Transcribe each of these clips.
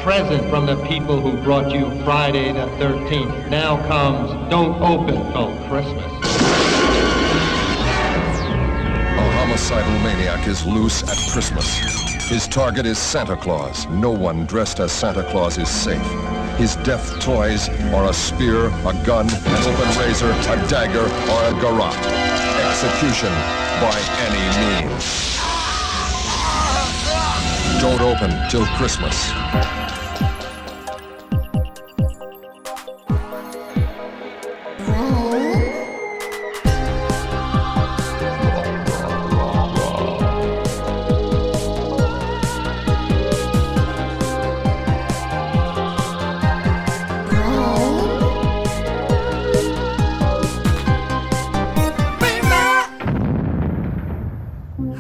present from the people who brought you Friday the 13th. Now comes Don't Open Till Christmas. A homicidal maniac is loose at Christmas. His target is Santa Claus. No one dressed as Santa Claus is safe. His death toys are a spear, a gun, an open razor, a dagger, or a garrote. Execution by any means. Don't open till Christmas.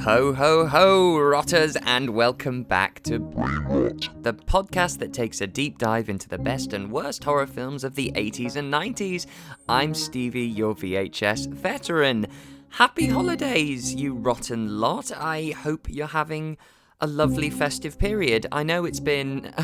Ho, ho, ho, rotters, and welcome back to the podcast that takes a deep dive into the best and worst horror films of the 80s and 90s. I'm Stevie, your VHS veteran. Happy holidays, you rotten lot. I hope you're having a lovely festive period. I know it's been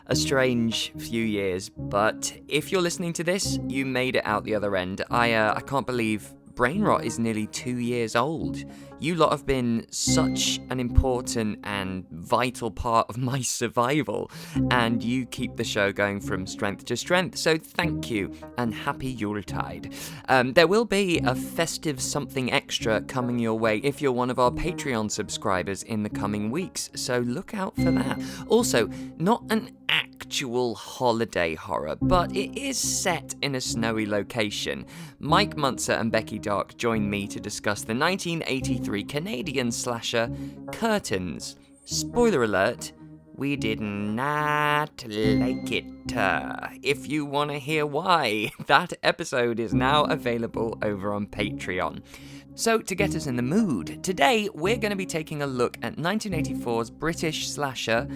a strange few years, but if you're listening to this, you made it out the other end. I can't believe Brain Rot is nearly 2 years old. You lot have been such an important and vital part of my survival, and you keep the show going from strength to strength, so thank you, and happy Yuletide. There will be a festive something extra coming your way if you're one of our Patreon subscribers in the coming weeks, so look out for that. Also, not an actual holiday horror, but it is set in a snowy location. Mike Munzer and Becky Dark join me to discuss the 1983 Canadian slasher Curtains. Spoiler alert, we did not like it. If you want to hear why, that episode is now available over on Patreon. So, to get us in the mood, today we're going to be taking a look at 1984's British slasher.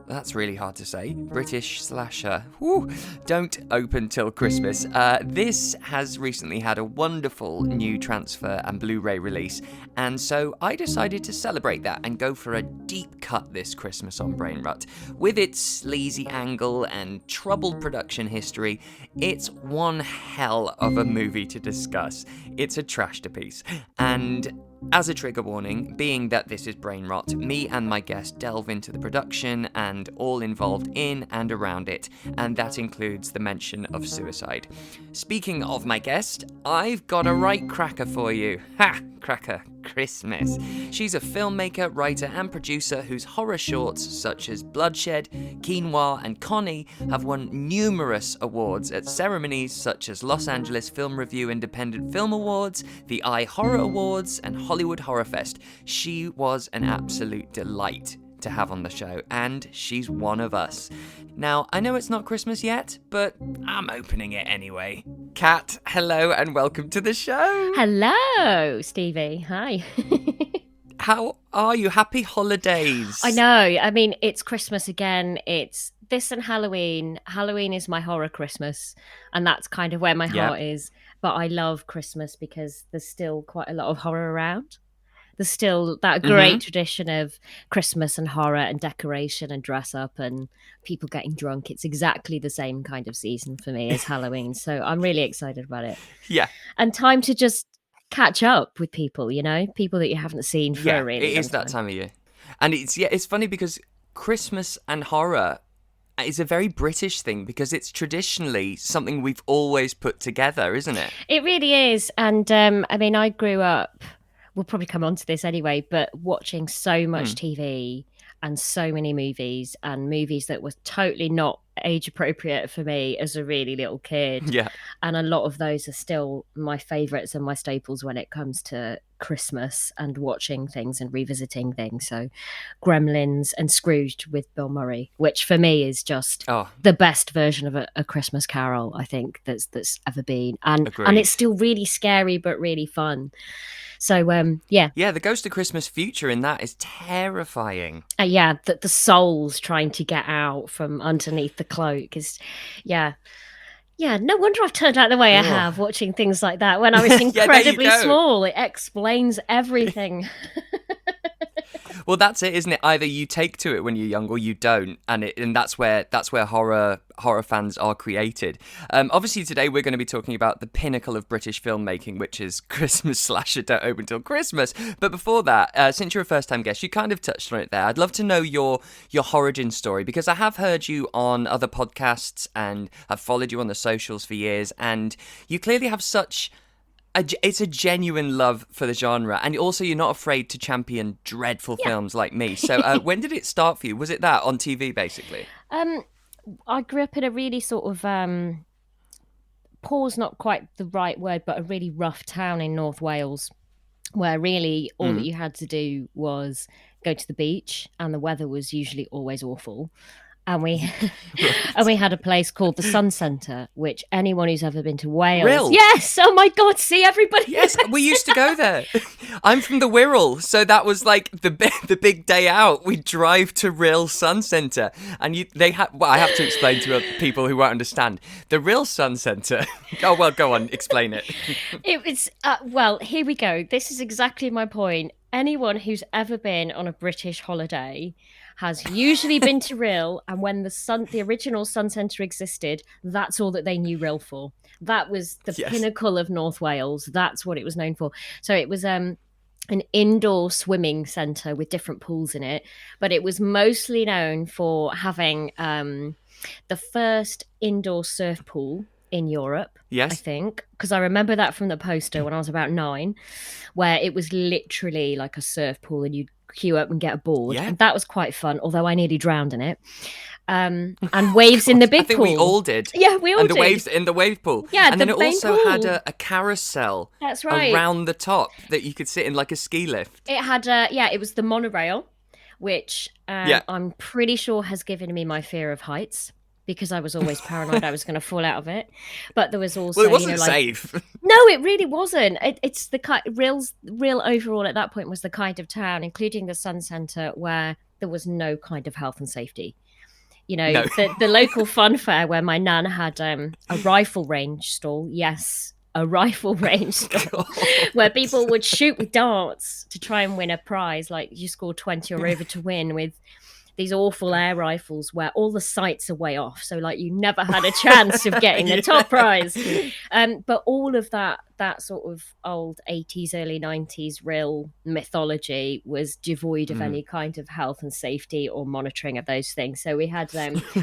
That's really hard to say. British slasher. Woo! Don't Open Till Christmas. This has recently had a wonderful new transfer and Blu-ray release, and so I decided to celebrate that and go for a deep cut this Christmas on Brain Rut. With its sleazy angle and troubled production history, it's one hell of a movie to discuss. It's a Trashterpiece. And as a trigger warning, being that this is Brain Rot, me and my guest delve into the production and all involved in and around it, and that includes the mention of suicide. Speaking of my guest, I've got a right cracker for you. Ha! Cracker Christmas. She's a filmmaker, writer, and producer whose horror shorts such as Bloodshed, Quinoa, and Connie have won numerous awards at ceremonies such as Los Angeles Film Review Independent Film Awards, the iHorror Awards, and Hollywood Horror Fest. She was an absolute delight to have on the show, and she's one of us. Now, I know it's not Christmas yet, but I'm opening it anyway. Kat, hello and welcome to the show. Hello, Stevie. Hi. How are you? Happy holidays. I know. I mean, it's Christmas again. It's this and Halloween. Halloween is my horror Christmas, and that's kind of where my heart is. But I love Christmas because there's still quite a lot of horror around. There's still that great tradition of Christmas and horror and decoration and dress up and people getting drunk. It's exactly the same kind of season for me as Halloween. So I'm really excited about it. Yeah. And time to just catch up with people, you know, people that you haven't seen for a really long time. It is that time of year. And it's funny because Christmas and horror is a very British thing because it's traditionally something we've always put together, isn't it? It really is. And I mean, I grew up, we'll probably come on to this anyway, but watching so much TV and so many movies and movies that were totally not age appropriate for me as a really little kid. Yeah. And a lot of those are still my favourites and my staples when it comes to Christmas and watching things and revisiting things. So Gremlins and Scrooged with Bill Murray, which for me is just the best version of a Christmas Carol, I think, that's ever been. And it's still really scary but really fun. So, yeah, the Ghost of Christmas Future in that is terrifying. The souls trying to get out from underneath the cloak is, no wonder I've turned out the way I have watching things like that when I was incredibly small. It explains everything. Well, that's it, isn't it? Either you take to it when you're young or you don't, and that's where horror fans are created. Obviously, today we're going to be talking about the pinnacle of British filmmaking, which is Christmas slasher Don't Open Till Christmas. But before that, since you're a first-time guest, you kind of touched on it there. I'd love to know your origin story, because I have heard you on other podcasts and I've followed you on the socials for years, and you clearly have it's a genuine love for the genre, and also you're not afraid to champion dreadful films like me. So when did it start for you? Was it that on TV, basically? I grew up in a really sort of poor's not quite the right word, but a really rough town in North Wales, where really all that you had to do was go to the beach, and the weather was usually always awful. And we and we had a place called the Sun Centre, which anyone who's ever been to Wales, Real? Yes, oh my God, see everybody. Yes, we used to go there. I'm from the Wirral, so that was like the big day out. We'd drive to Real Sun Centre, and I have to explain to people who won't understand. The Real Sun Centre. Oh well, go on, explain it. It was well, here we go. This is exactly my point. Anyone who's ever been on a British holiday has usually been to Rhyl, and when the original Sun Centre existed, that's all that they knew Rhyl for. That was the pinnacle of North Wales. That's what it was known for. So it was an indoor swimming centre with different pools in it, but it was mostly known for having the first indoor surf pool in Europe, I think, because I remember that from the poster when I was about 9, where it was literally like a surf pool and you'd queue up and get a board. And that was quite fun, although I nearly drowned in it. And waves in the big pool. I think we all did. Yeah, we all did. And the waves in the wave pool. Yeah, and then it also had a carousel. That's right. Around the top that you could sit in like a ski lift. It had it was the monorail, which I'm pretty sure has given me my fear of heights, because I was always paranoid I was going to fall out of it. But there was also, well, it wasn't safe. No, it really wasn't. It's the Rhyl overall at that point was the kind of town, including the Sun Centre, where there was no kind of health and safety. You know, the local fun fair where my nan had a rifle range stall. Yes, a rifle range stall where people would shoot with darts to try and win a prize. Like you score 20 or over to win with these awful air rifles where all the sights are way off. So like you never had a chance of getting the top prize. But all of that sort of old 80s, early 90s Rhyl mythology was devoid of any kind of health and safety or monitoring of those things. So we had,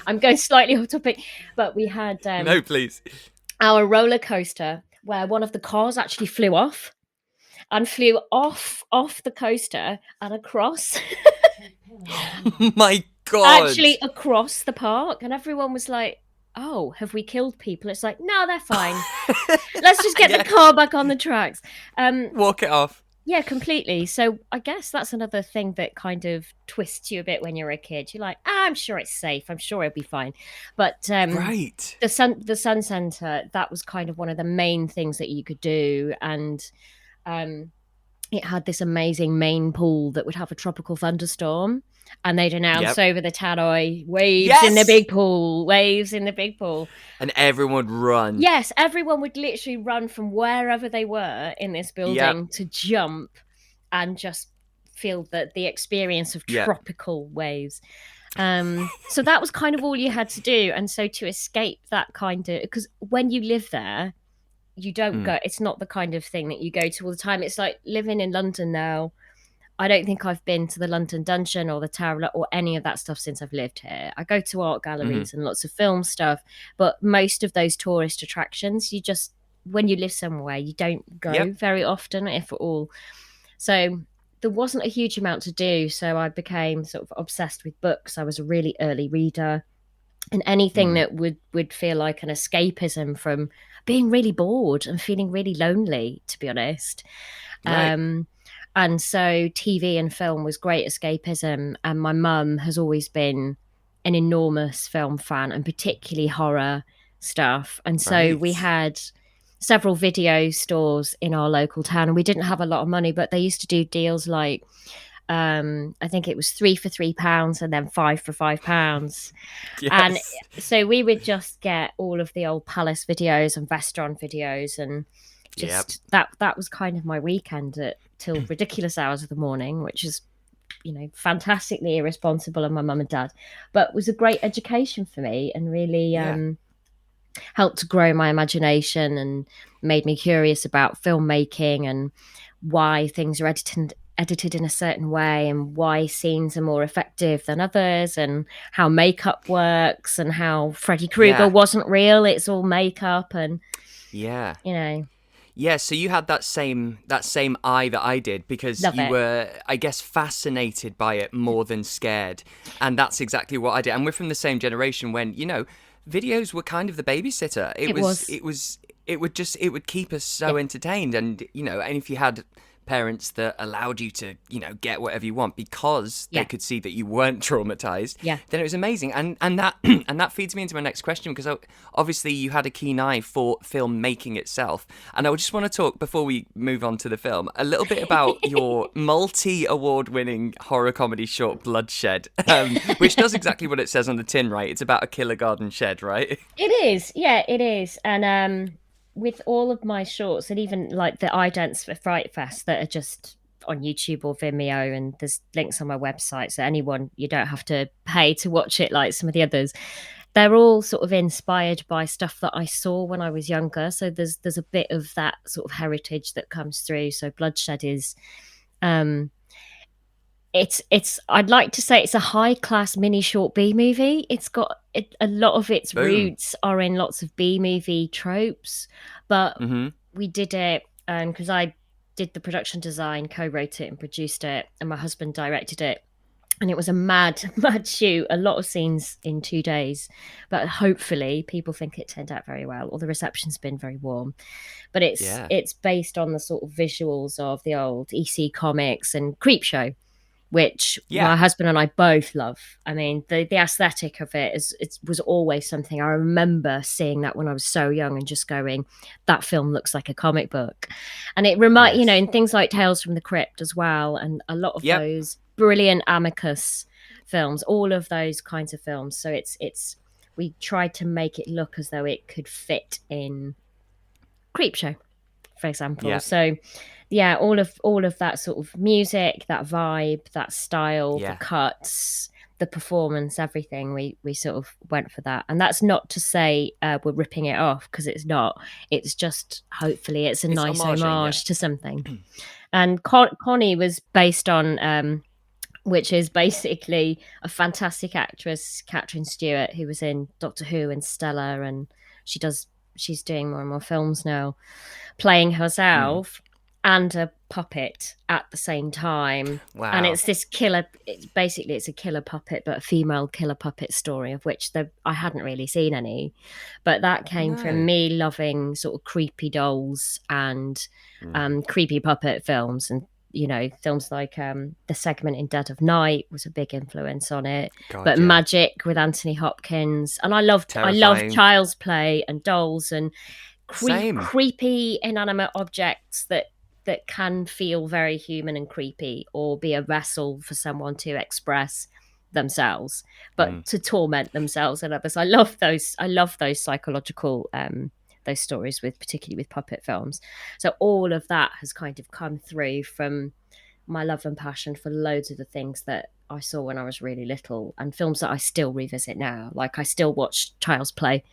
I'm going slightly off topic, but we had no, please, our roller coaster where one of the cars actually flew off off the coaster and across. Oh my God. Actually across the park, and everyone was like, oh, have we killed people? It's like, no, they're fine. Let's just get the car back on the tracks. Walk it off. Yeah, completely. So I guess that's another thing that kind of twists you a bit when you're a kid. You're like, I'm sure it's safe. I'm sure it'll be fine. But the Sun Centre, that was kind of one of the main things that you could do. And it had this amazing main pool that would have a tropical thunderstorm, and they'd announce over the tannoy, waves in the big pool, waves in the big pool. And everyone would run. Yes, everyone would literally run from wherever they were in this building to jump and just feel the experience of tropical waves. So that was kind of all you had to do. And so to escape that kind of, because when you live there, you don't go, it's not the kind of thing that you go to all the time. It's like living in London now. I don't think I've been to the London Dungeon or the Tower or any of that stuff since I've lived here. I go to art galleries and lots of film stuff, but most of those tourist attractions, you just, when you live somewhere, you don't go very often, if at all. So there wasn't a huge amount to do. So I became sort of obsessed with books. I was a really early reader, and anything that would feel like an escapism from being really bored and feeling really lonely, to be honest. Right. And so TV and film was great escapism. And my mum has always been an enormous film fan, and particularly horror stuff. And so we had several video stores in our local town, and we didn't have a lot of money, but they used to do deals like, I think it was 3 for £3 and then 5 for £5. Yes. And so we would just get all of the old Palace videos and Vestron videos, and just that was kind of my weekend till ridiculous hours of the morning, which is fantastically irresponsible of my mum and dad, but was a great education for me and really helped to grow my imagination and made me curious about filmmaking and why things are edited in a certain way and why scenes are more effective than others and how makeup works and how Freddy Krueger wasn't real, it's all makeup. And yeah, so you had that same eye that I did, because Love you it. were, I guess, fascinated by it more than scared. And that's exactly what I did. And we're from the same generation when, videos were kind of the babysitter. It would keep us so entertained. And, and if you had parents that allowed you to, get whatever you want because they could see that you weren't traumatized, then it was amazing. And that and that feeds me into my next question, because obviously you had a keen eye for filmmaking itself. And I just want to talk, before we move on to the film, a little bit about your multi-award-winning horror comedy short Bloodshed, which does exactly what it says on the tin, right? It's about a killer garden shed, right? It is, yeah, it is. And with all of my shorts, and even like the iDance for Fright Fest that are just on YouTube or Vimeo, and there's links on my website, so anyone, you don't have to pay to watch it like some of the others. They're all sort of inspired by stuff that I saw when I was younger. So there's a bit of that sort of heritage that comes through. So Bloodshed is it's I'd like to say it's a high class mini short B movie. It's got a lot of its roots are in lots of B movie tropes, but we did it because I did the production design, co-wrote it and produced it, and my husband directed it. And it was a mad shoot, a lot of scenes in 2 days, but hopefully people think it turned out very well, or the reception's been very warm. But it's based on the sort of visuals of the old EC comics and Creepshow, which my husband and I both love. I mean, the aesthetic of it was always something. I remember seeing that when I was so young and just going, that film looks like a comic book. And it and things like Tales from the Crypt as well, and a lot of those brilliant Amicus films, all of those kinds of films. So we tried to make it look as though it could fit in Creepshow, for example. So all of that sort of music, that vibe, that style, the cuts, the performance, everything, we sort of went for that. And that's not to say we're ripping it off, because it's not. It's just, hopefully it's a nice homage to something. And Connie was based on which is basically a fantastic actress, Catherine Stewart, who was in Doctor Who and Stella, and she's doing more and more films now, playing herself and a puppet at the same time. Wow. And it's this killer, it's a killer puppet, but a female killer puppet story, of which I hadn't really seen any. But that came from me loving sort of creepy dolls and creepy puppet films, and films like The Segment in Dead of Night was a big influence on it. Magic with Anthony Hopkins, and I love Child's Play and dolls and creepy inanimate objects that can feel very human and creepy, or be a vessel for someone to express themselves, but to torment themselves and others. I love those psychological those stories, particularly with puppet films. So all of that has kind of come through from my love and passion for loads of the things that I saw when I was really little, and films that I still revisit now. Like, I still watch Child's Play.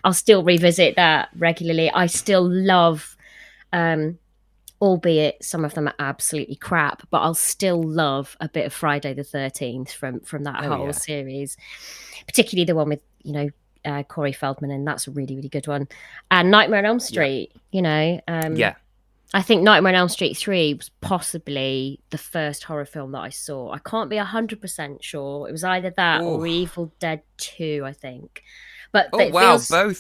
I'll still revisit that regularly. I still love, albeit some of them are absolutely crap, but I'll still love a bit of Friday the 13th from that whole series, particularly the one with, Corey Feldman, and that's a really, really good one. And Nightmare on Elm Street, I think Nightmare on Elm Street 3 was possibly the first horror film that I saw. I can't be 100% sure. It was either that or Evil Dead 2, I think. But both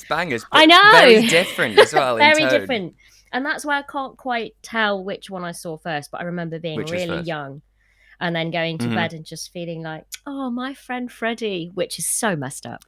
bangers. But I know, very different as well. Very in tone. Different, and that's why I can't quite tell which one I saw first. But I remember being really young, and then going to bed and just feeling like, oh, my friend Freddy, which is so messed up.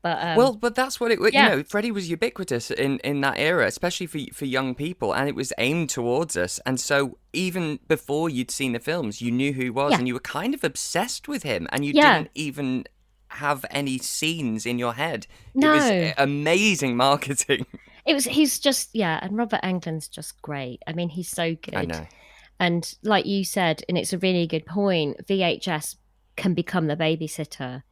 But that's what it. Freddy was ubiquitous in that era, especially for young people, and it was aimed towards us. And so even before you'd seen the films, you knew who he was, and you were kind of obsessed with him, and you didn't even have any scenes in your head. No. It was amazing marketing. He's just, and Robert Englund's just great. I mean, he's so good. I know. And like you said, and it's a really good point, VHS can become the babysitter.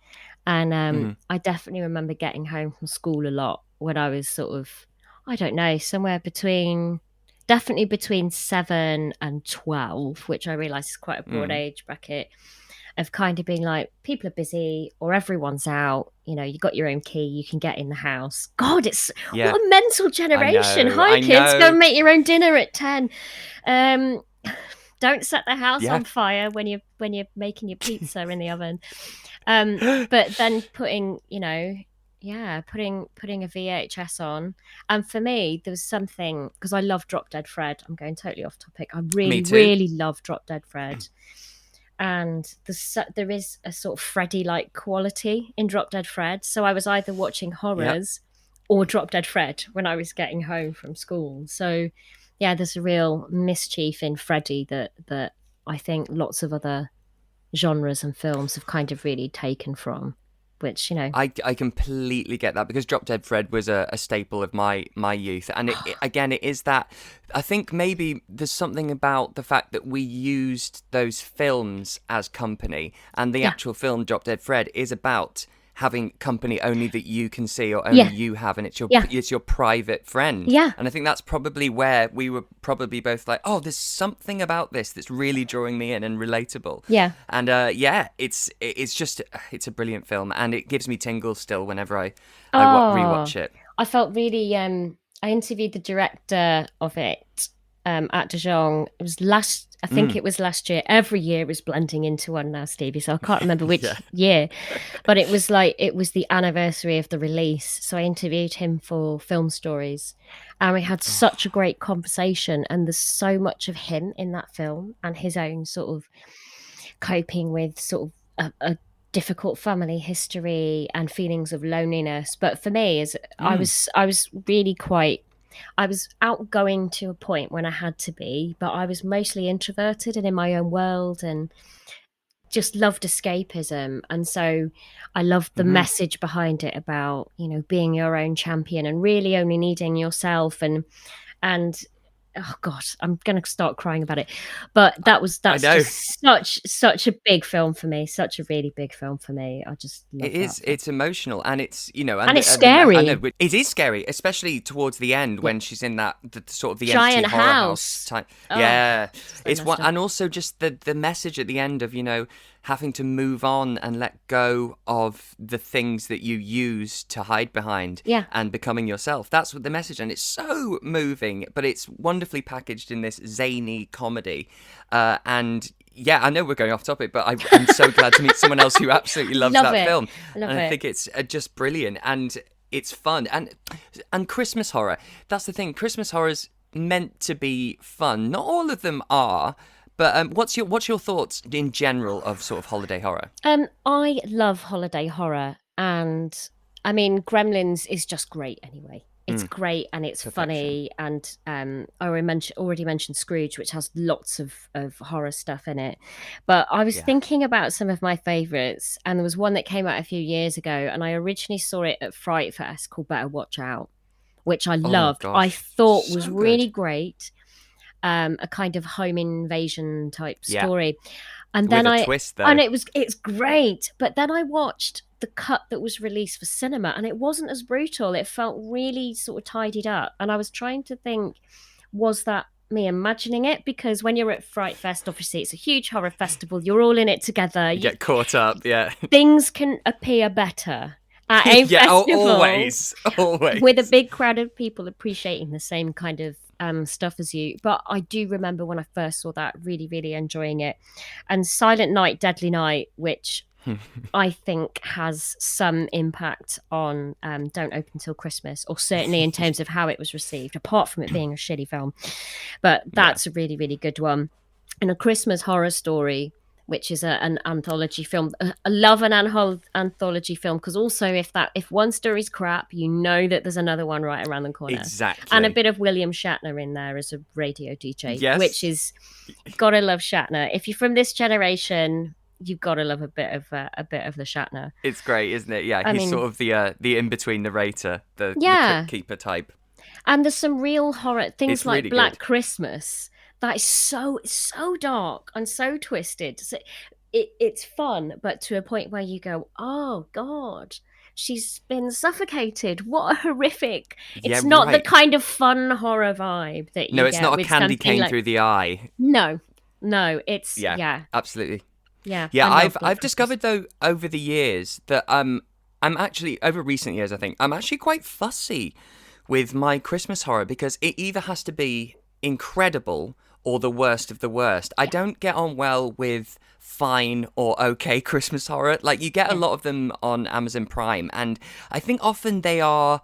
And I definitely remember getting home from school a lot when I was sort of, I don't know, somewhere between, definitely between 7 and 12, which I realise is quite a broad age bracket, of kind of being like, people are busy or everyone's out, you know, you got your own key, you can get in the house. God, it's Yeah. what a mental generation. Hi I kids, go know. and make your own dinner at 10. Um don't set the house Yeah. on fire when you're making your pizza in the oven. But then putting, you know, putting a VHS on. And for me, there was something, because I love Drop Dead Fred. I'm going totally off topic. I Me really, too. really love Drop Dead Fred. And there is a sort of Freddy-like quality in Drop Dead Fred. So I was either watching Yep. horrors or Drop Dead Fred when I was getting home from school. So yeah, there's a real mischief in Freddy that I think lots of other genres and films have kind of really taken from, which, you know. I completely get that, because Drop Dead Fred was a staple of my youth. And again, it is that, I think maybe there's something about the fact that we used those films as company, and the actual film Drop Dead Fred is about having company only that you can see or only you have, and it's your private friend. Yeah. And I think that's probably where we were probably both like, oh, there's something about this that's really drawing me in and relatable. Yeah. And it's a brilliant film, and it gives me tingles still whenever I rewatch it. I felt really I interviewed the director of it at Dijon. It was I think it was last year. Every year is blending into one now, Stevie, so I can't remember which year. But it was the anniversary of the release. So I interviewed him for Film Stories. And we had such a great conversation. And there's so much of him in that film and his own sort of coping with sort of a difficult family history and feelings of loneliness. But for me, I was really I was outgoing to a point when I had to be, but I was mostly introverted and in my own world and just loved escapism. And so I loved the message behind it about, you know, being your own champion and really only needing yourself and oh god, I'm gonna start crying about it. But that's just such a big film for me, such a really big film for me. I just love it is. It's emotional, and it's, you know, and it's scary. I know it is scary, especially towards the end when she's in that the sort of the giant empty horror house type. Oh, yeah, so it's one, messed up. and also just the message at the end of, you know, having to move on and let go of the things that you use to hide behind, and becoming yourself. That's what the message, and it's so moving, but it's wonderfully packaged in this zany comedy, and. Yeah, I know we're going off topic, but I'm so glad to meet someone else who absolutely loves that film. I think it's just brilliant, and it's fun, and Christmas horror. That's the thing. Christmas horror's meant to be fun. Not all of them are, but what's your thoughts in general of sort of holiday horror? I love holiday horror, and I mean, Gremlins is just great anyway. It's great and it's funny, and I already mentioned Scrooge, which has lots of horror stuff in it. But I was thinking about some of my favourites, and there was one that came out a few years ago, and I originally saw it at Fright Fest called Better Watch Out, which I loved. I thought was really great. A kind of home invasion type story. And then with a twist, though. And it's great. But then I watched the cut that was released for cinema, and it wasn't as brutal. It felt really sort of tidied up. And I was trying to think, was that me imagining it? Because when you're at Fright Fest, obviously it's a huge horror festival. You're all in it together. You get caught up, Things can appear better at a festival. Always. With a big crowd of people appreciating the same kind of stuff as you. But I do remember when I first saw that, really, really enjoying it. And Silent Night, Deadly Night, which I think has some impact on Don't Open Till Christmas, or certainly in terms of how it was received, apart from it being a shitty film. But that's a really, really good one. And A Christmas Horror Story, which is an anthology film. I love an anthology film, because also if one story's crap, you know that there's another one right around the corner. Exactly. And a bit of William Shatner in there as a radio DJ, yes. which is, gotta love Shatner. If you're from this generation, you've got to love a bit of the Shatner. It's great, isn't it? Yeah, he's sort of the in-between narrator, the keeper type. And there's some real horror things, like Black Christmas, that is so dark and so twisted. So it's fun, but to a point where you go, oh God, she's been suffocated. What a horrific. Yeah, It's not the right. kind of fun horror vibe that No, you it's get not a with candy something cane like through the eye. no. It's Yeah, yeah. absolutely. Yeah. Yeah, I love Blood I've Christmas. discovered though over the years that I'm actually over recent years I think I'm actually quite fussy with my Christmas horror because it either has to be incredible or the worst of the worst. I don't get on well with fine or okay Christmas horror. Like you get a Yeah. lot of them on Amazon Prime, and I think often they're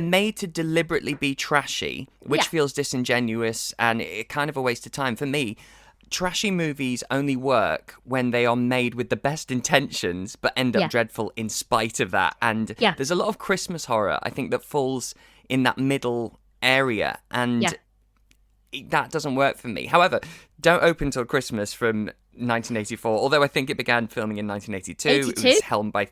made to deliberately be trashy, which Yeah. feels disingenuous and it kind of a waste of time for me. Trashy movies only work when they are made with the best intentions but end up Yeah. dreadful in spite of that. And Yeah. there's a lot of Christmas horror, I think, that falls in that middle area, Yeah. and that doesn't work for me. However, Don't Open Till Christmas from 1984, although I think it began filming in 1982, 82? it was helmed by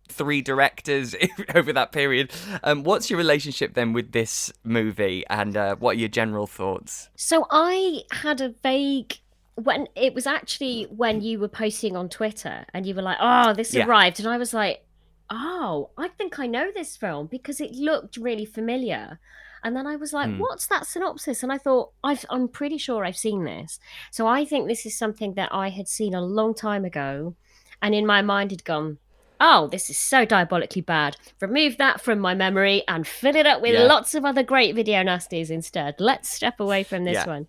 three directors over that period. What's your relationship then with this movie, and what are your general thoughts? So I had a vague when it was actually when you were posting on Twitter and you were like, "Oh, this Yeah. arrived," and I was like, "Oh, I think I know this film because it looked really familiar." And then I was like, "What's that synopsis?" And I thought, I'm pretty sure I've seen this. So I think this is something that I had seen a long time ago, and in my mind had gone, "Oh, this is so diabolically bad. Remove that from my memory and fill it up with Yeah. lots of other great video nasties instead. Let's step away from this Yeah. one."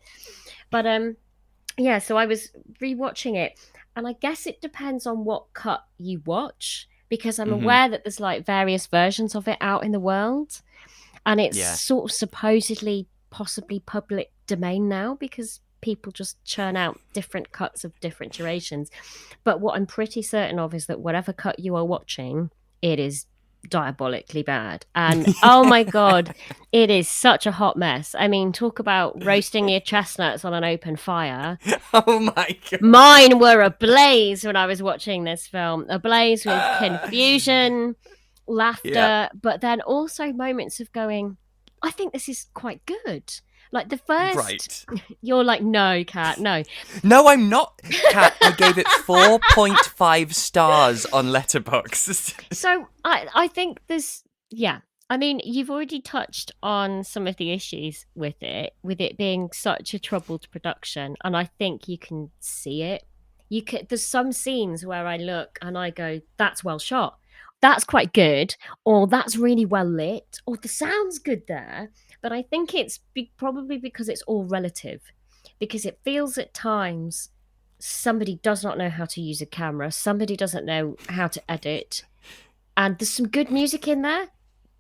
But yeah, so I was rewatching it, and I guess it depends on what cut you watch because I'm aware that there's like various versions of it out in the world, and it's Yeah. sort of supposedly possibly public domain now because people just churn out different cuts of different durations. But what I'm pretty certain of is that whatever cut you are watching, it is diabolically bad. And oh my God, it is such a hot mess. I mean, talk about roasting your chestnuts on an open fire. Oh my God. Mine were ablaze when I was watching this film, ablaze with confusion, laughter, but then also moments of going, I think this is quite good. Like the first, Right. you're like, no, Kat, no. No, I'm not. Kat, I gave it 4.5 stars on Letterboxd. So I think there's, yeah. I mean, you've already touched on some of the issues with it being such a troubled production, and I think you can see it. There's some scenes where I look and I go, that's well shot. That's quite good, or that's really well lit, or the sound's good there. But I think it's probably because it's all relative, because it feels at times somebody does not know how to use a camera, somebody doesn't know how to edit, and there's some good music in there,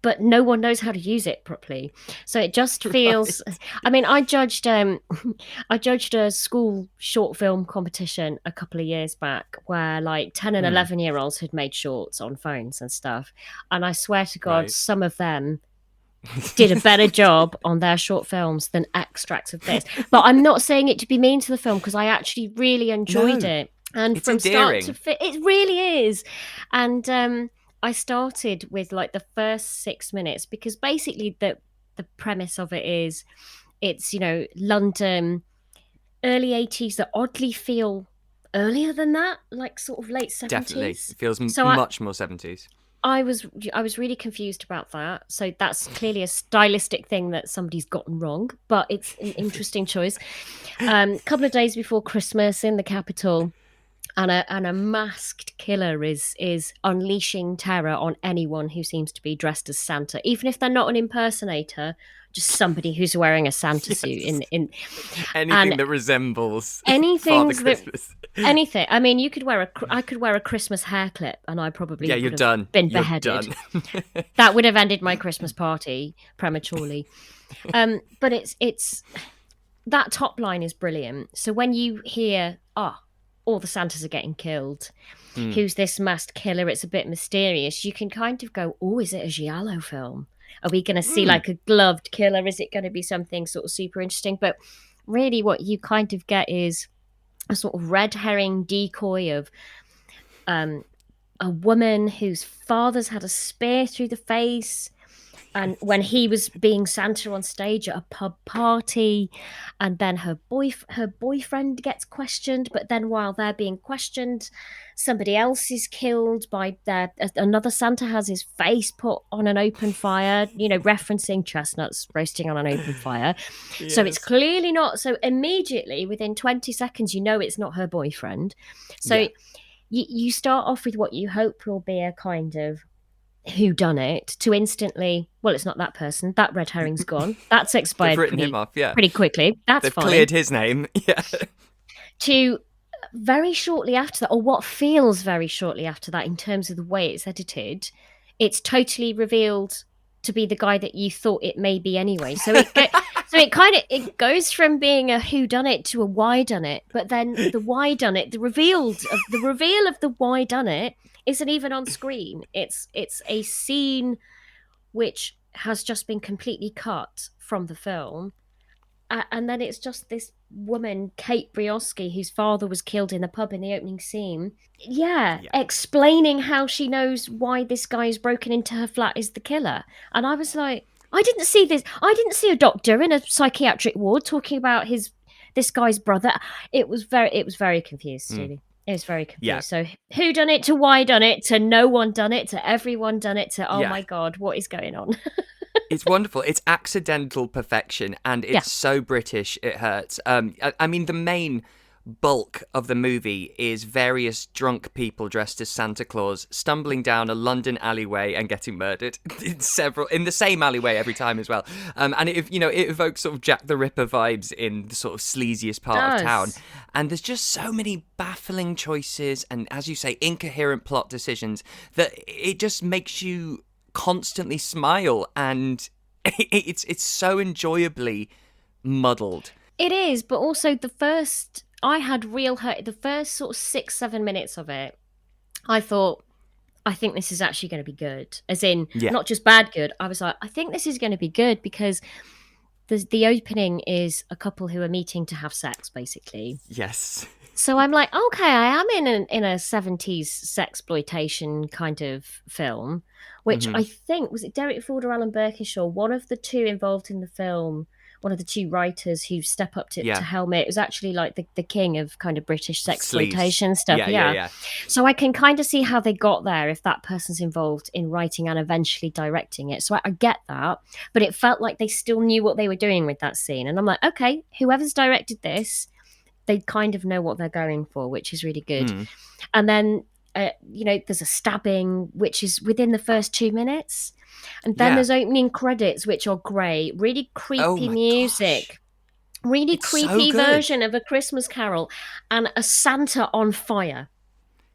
but no one knows how to use it properly. So it just feels. Right. I mean, I judged a school short film competition a couple of years back where like 10 and 11-year-olds had made shorts on phones and stuff, and I swear to God, some of them did a better job on their short films than extracts of this. But I'm not saying it to be mean to the film because I actually really enjoyed it, and it's from endearing. start to finish, it really is. And I started with like the first 6 minutes because basically the premise of it is it's, you know, London, early 80s that oddly feel earlier than that, like sort of late 70s. Definitely. It feels much more 70s. I was really confused about that. So that's clearly a stylistic thing that somebody's gotten wrong, but it's an interesting choice. Couple of days before Christmas in the capital, and a masked killer is unleashing terror on anyone who seems to be dressed as Santa, even if they're not an impersonator, just somebody who's wearing a Santa suit in anything that resembles anything Father Christmas. Anything. I mean, I could wear a Christmas hair clip, and I probably you're would done. have been You're beheaded. Done. That would have ended my Christmas party prematurely. But it's that top line is brilliant. So when you hear, all the Santas are getting killed, who's this masked killer? It's a bit mysterious. You can kind of go, oh, is it a giallo film? Are we going to see like a gloved killer? Is it going to be something sort of super interesting? But really what you kind of get is a sort of red herring decoy of a woman whose father's had a spear through the face, And when he was being Santa on stage at a pub party, and then her boyfriend gets questioned, but then while they're being questioned, somebody else is killed by another Santa has his face put on an open fire, referencing chestnuts roasting on an open fire. Yes. So it's clearly not. So immediately within 20 seconds, it's not her boyfriend. So you start off with what you hope will be a kind of who done it to instantly, well, it's not that person, that red herring's gone, that's expired. They've written him off, pretty quickly, that's They've fine. Cleared his name. Yeah. To very shortly after that, or what feels very shortly after that in terms of the way it's edited, it's totally revealed to be the guy that you thought it may be anyway. So it goes from being a whodunit to a whydunit, but then the whydunit, the reveal of the whydunit isn't even on screen. It's a scene which has just been completely cut from the film. And then it's just this woman, Kate Briosky, whose father was killed in the pub in the opening scene. Yeah, explaining how she knows why this guy who's broken into her flat is the killer. And I was like, I didn't see this. I didn't see a doctor in a psychiatric ward talking about this guy's brother. It was very confused, Stevie. It was very confused. Yeah. So who done it to why done it to no one done it to everyone done it to my God, what is going on? It's wonderful. It's accidental perfection, and it's so British it hurts. I mean, the main bulk of the movie is various drunk people dressed as Santa Claus stumbling down a London alleyway and getting murdered in the same alleyway every time as well. And it evokes sort of Jack the Ripper vibes in the sort of sleaziest part of town. And there's just so many baffling choices and, as you say, incoherent plot decisions that it just makes you constantly smile, and it's so enjoyably muddled. It is, but also I had real hurt. The first sort of 6-7 minutes of it, I thought, I think this is actually going to be good. As in, not just bad good. I was like, I think this is going to be good because the opening is a couple who are meeting to have sex, basically. Yes. So I'm like, okay, I am in a 70s sexploitation kind of film, which I think, was it Derek Ford or Alan Birkinshaw? One of the two involved in the film, one of the two writers who step up to helm it, was actually like the king of kind of British sexploitation stuff. Yeah. So I can kind of see how they got there if that person's involved in writing and eventually directing it. So I get that, but it felt like they still knew what they were doing with that scene. And I'm like, okay, whoever's directed this, they kind of know what they're going for, which is really good. And then, there's a stabbing, which is within the first 2 minutes. And then there's opening credits, which are great. Really creepy music. Gosh. Really creepy version of A Christmas Carol. And a Santa on fire.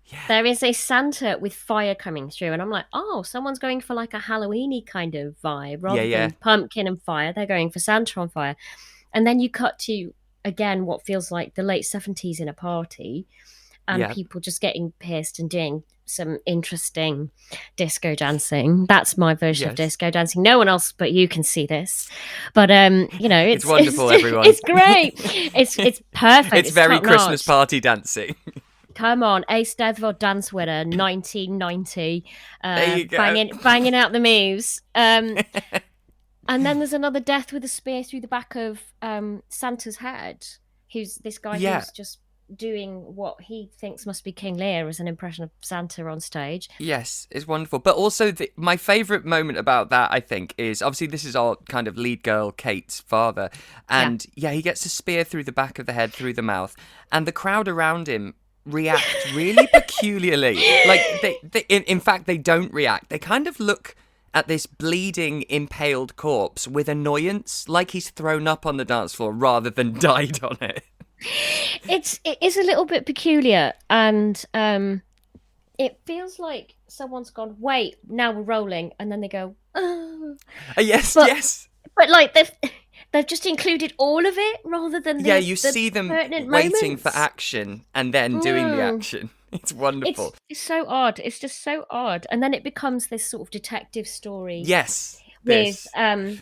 Yeah. There is a Santa with fire coming through. And I'm like, oh, someone's going for like a Halloween-y kind of vibe. Rather than pumpkin and fire, they're going for Santa on fire. And then you cut to, again, what feels like the late 70s in a party. And people just getting pissed and doing some interesting disco dancing. That's my version of disco dancing. No one else but you can see this. But it's wonderful, everyone. It's great. It's perfect. It's very Christmas party dancing. Come on, Eisteddfod dance winner, 1990. There you go. Banging out the moves. And then there's another death with a spear through the back of Santa's head. Who's this guy who's just doing what he thinks must be King Lear as an impression of Santa on stage. Yes, it's wonderful. But also my favourite moment about that, I think, is obviously this is our kind of lead girl, Kate's father. And he gets a spear through the back of the head, through the mouth. And the crowd around him react really peculiarly. Like, in fact, they don't react. They kind of look at this bleeding, impaled corpse with annoyance, like he's thrown up on the dance floor rather than died on it. It is a little bit peculiar, and it feels like someone's gone, wait, now we're rolling, and then they go, oh. Yes. But like they've just included all of it rather than you see them waiting moments for action and then doing the action. It's wonderful. It's so odd. It's just so odd, and then it becomes this sort of detective story. Yes, with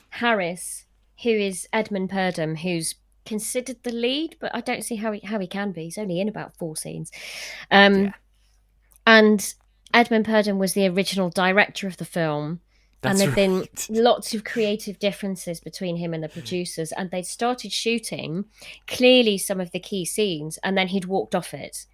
Harris, who is Edmund Purdom, who's considered the lead, but I don't see how he can be. He's only in about 4 scenes. And Edmund Purdom was the original director of the film, And there'd been lots of creative differences between him and the producers, and they'd started shooting clearly some of the key scenes, and then he'd walked off it.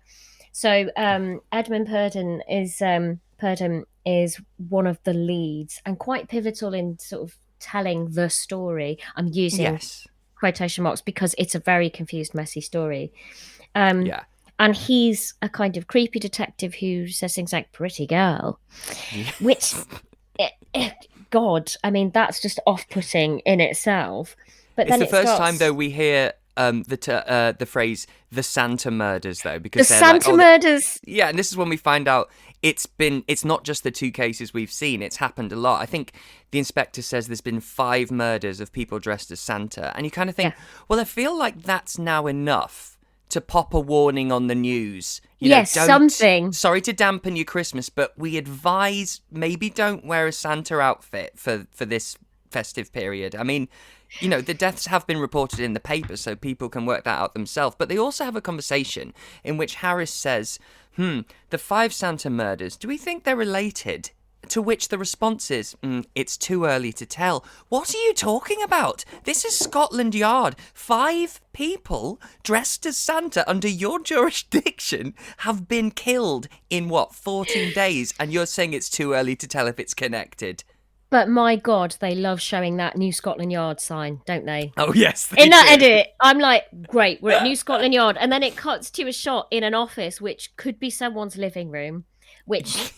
So Edmund Purdom is one of the leads and quite pivotal in sort of telling the story. I'm using quotation marks because it's a very confused, messy story. And he's a kind of creepy detective who says things like "pretty girl," which, God, I mean, that's just off-putting in itself. But it's then the first time though we hear the phrase "the Santa murders," though, because the Santa murders. Yeah, and this is when we find out it's not just the 2 cases we've seen. It's happened a lot. I think the inspector says there's been 5 murders of people dressed as Santa, and you kind of think, well, I feel like that's now enough to pop a warning on the news. You know, something. Sorry to dampen your Christmas, but we advise maybe don't wear a Santa outfit for this festive period. I mean, you know, the deaths have been reported in the paper, so people can work that out themselves. But they also have a conversation in which Harris says, the 5 Santa murders, do we think they're related? To which the response is, it's too early to tell. What are you talking about? This is Scotland Yard. 5 people dressed as Santa under your jurisdiction have been killed in, 14 days? And you're saying it's too early to tell if it's connected. But my God, they love showing that New Scotland Yard sign, don't they? Oh, yes. In that edit, I'm like, great, we're at New Scotland Yard. And then it cuts to a shot in an office, which could be someone's living room, which...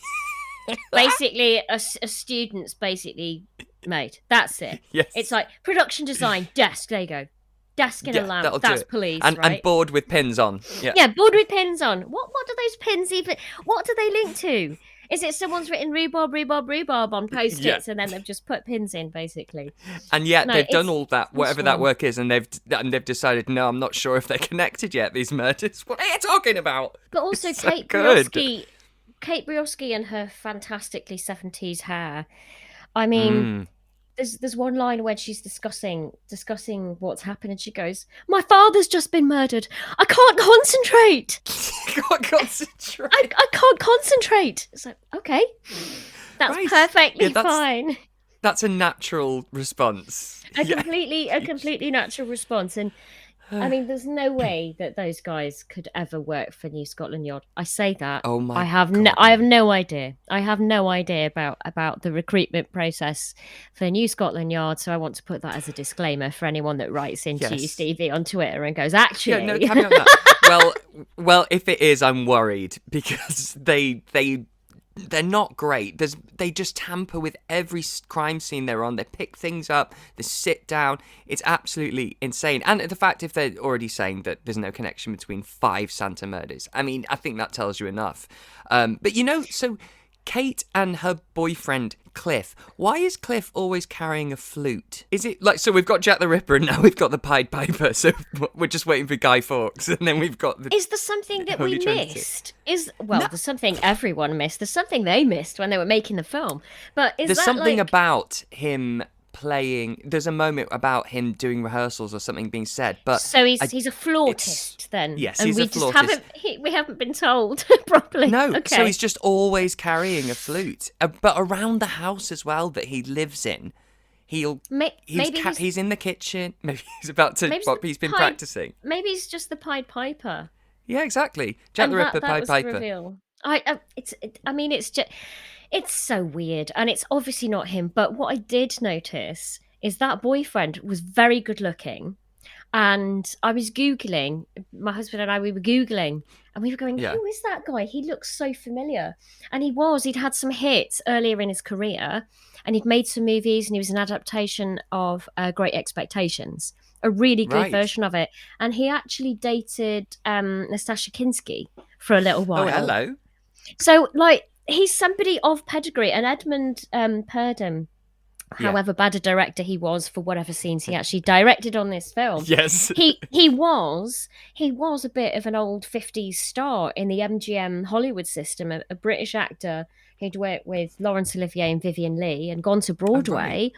basically a student's basically made. That's it. Yes. It's like production design, desk, there you go. Desk and a lamp, that's police, right? And board with pins on. Yeah, board with pins on. What do those pins even, what do they link to? Is it someone's written rhubarb on post-its and then they've just put pins in, basically? And yet they've done all that, whatever that work is, and they've decided, no, I'm not sure if they're connected yet, these murders. What are you talking about? But also Kate Briosky and her fantastically 70s hair. I mean, there's one line when she's discussing what's happened, and she goes, "My father's just been murdered. I can't concentrate. I can't concentrate." It's like, okay, that's perfectly fine. That's a natural response. A completely natural response, and. I mean, there's no way that those guys could ever work for New Scotland Yard. I say that. Oh my! I have no idea. I have no idea about the recruitment process for New Scotland Yard. So I want to put that as a disclaimer for anyone that writes into you, Stevie, on Twitter and goes, actually. Yeah, no, carry on that. well, if it is, I'm worried because they're not great. They just tamper with every crime scene they're on. They pick things up. They sit down. It's absolutely insane. And the fact, if they're already saying that there's no connection between 5 Santa murders, I mean, I think that tells you enough. But, you know, so Kate and her boyfriend, Cliff. Why is Cliff always carrying a flute? Is it like, so we've got Jack the Ripper and now we've got the Pied Piper, so we're just waiting for Guy Fawkes, and then we've got the... Is there something that we missed? There's something everyone missed. There's something they missed when they were making the film. But there's something about him playing, there's a moment about him doing rehearsals or something being said, but so he's a flautist then. Yes, and he's we a just flautist. We haven't been told properly. No, okay. So he's just always carrying a flute, but around the house as well that he lives in. He's in the kitchen. Maybe he's about to. He's been practicing. Maybe he's just the Pied Piper. Yeah, exactly. Jack the Ripper, Pied Piper. Reveal. It's so weird, and it's obviously not him. But what I did notice is that boyfriend was very good looking, and I was Googling. My husband and we were Googling, and we were going, "Who is that guy? He looks so familiar." And he'd had some hits earlier in his career, and he'd made some movies, and he was an adaptation of Great Expectations, a really good version of it. And he actually dated Nastasia Kinski for a little while. Oh, hello. So, he's somebody of pedigree, and Edmund Purdom, however bad a director he was for whatever scenes he actually directed on this film. Yes. he was a bit of an old 50s star in the MGM Hollywood system, a British actor who'd worked with Laurence Olivier and Vivien Leigh and gone to Broadway